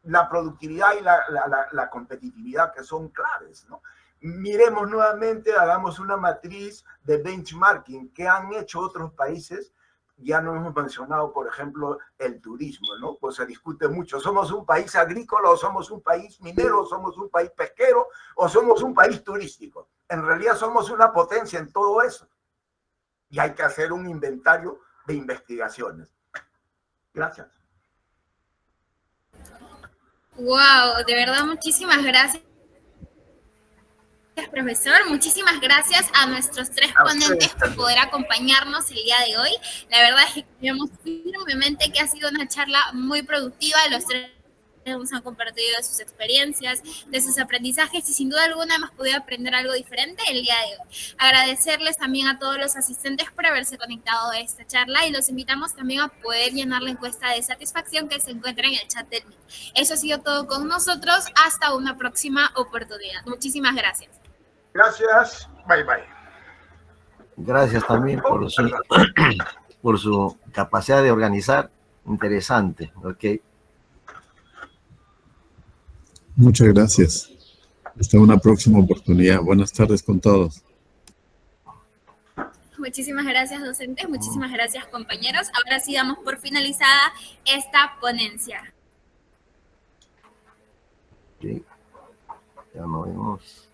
la productividad y la competitividad, que son claves, ¿no? Miremos nuevamente, hagamos una matriz de benchmarking que han hecho otros países. Ya no hemos mencionado, por ejemplo, el turismo, ¿no? Pues se discute mucho. ¿Somos un país agrícola o somos un país minero, o somos un país pesquero o somos un país turístico? En realidad somos una potencia en todo eso. Y hay que hacer un inventario de investigaciones. Gracias. Wow, de verdad, muchísimas gracias, profesor. Muchísimas gracias a nuestros tres ponentes por poder acompañarnos el día de hoy. La verdad es que creemos firmemente que ha sido una charla muy productiva. Los tres nos han compartido de sus experiencias, de sus aprendizajes y sin duda alguna hemos podido aprender algo diferente el día de hoy. Agradecerles también a todos los asistentes por haberse conectado a esta charla y los invitamos también a poder llenar la encuesta de satisfacción que se encuentra en el chat del Meet. Eso ha sido todo con nosotros. Hasta una próxima oportunidad. Muchísimas gracias. Gracias. Bye, bye. Gracias también por su capacidad de organizar. Interesante, ¿ok? Muchas gracias. Hasta una próxima oportunidad. Buenas tardes con todos. Muchísimas gracias, docentes. Muchísimas gracias, compañeros. Ahora sí damos por finalizada esta ponencia. Okay. Ya nos vemos.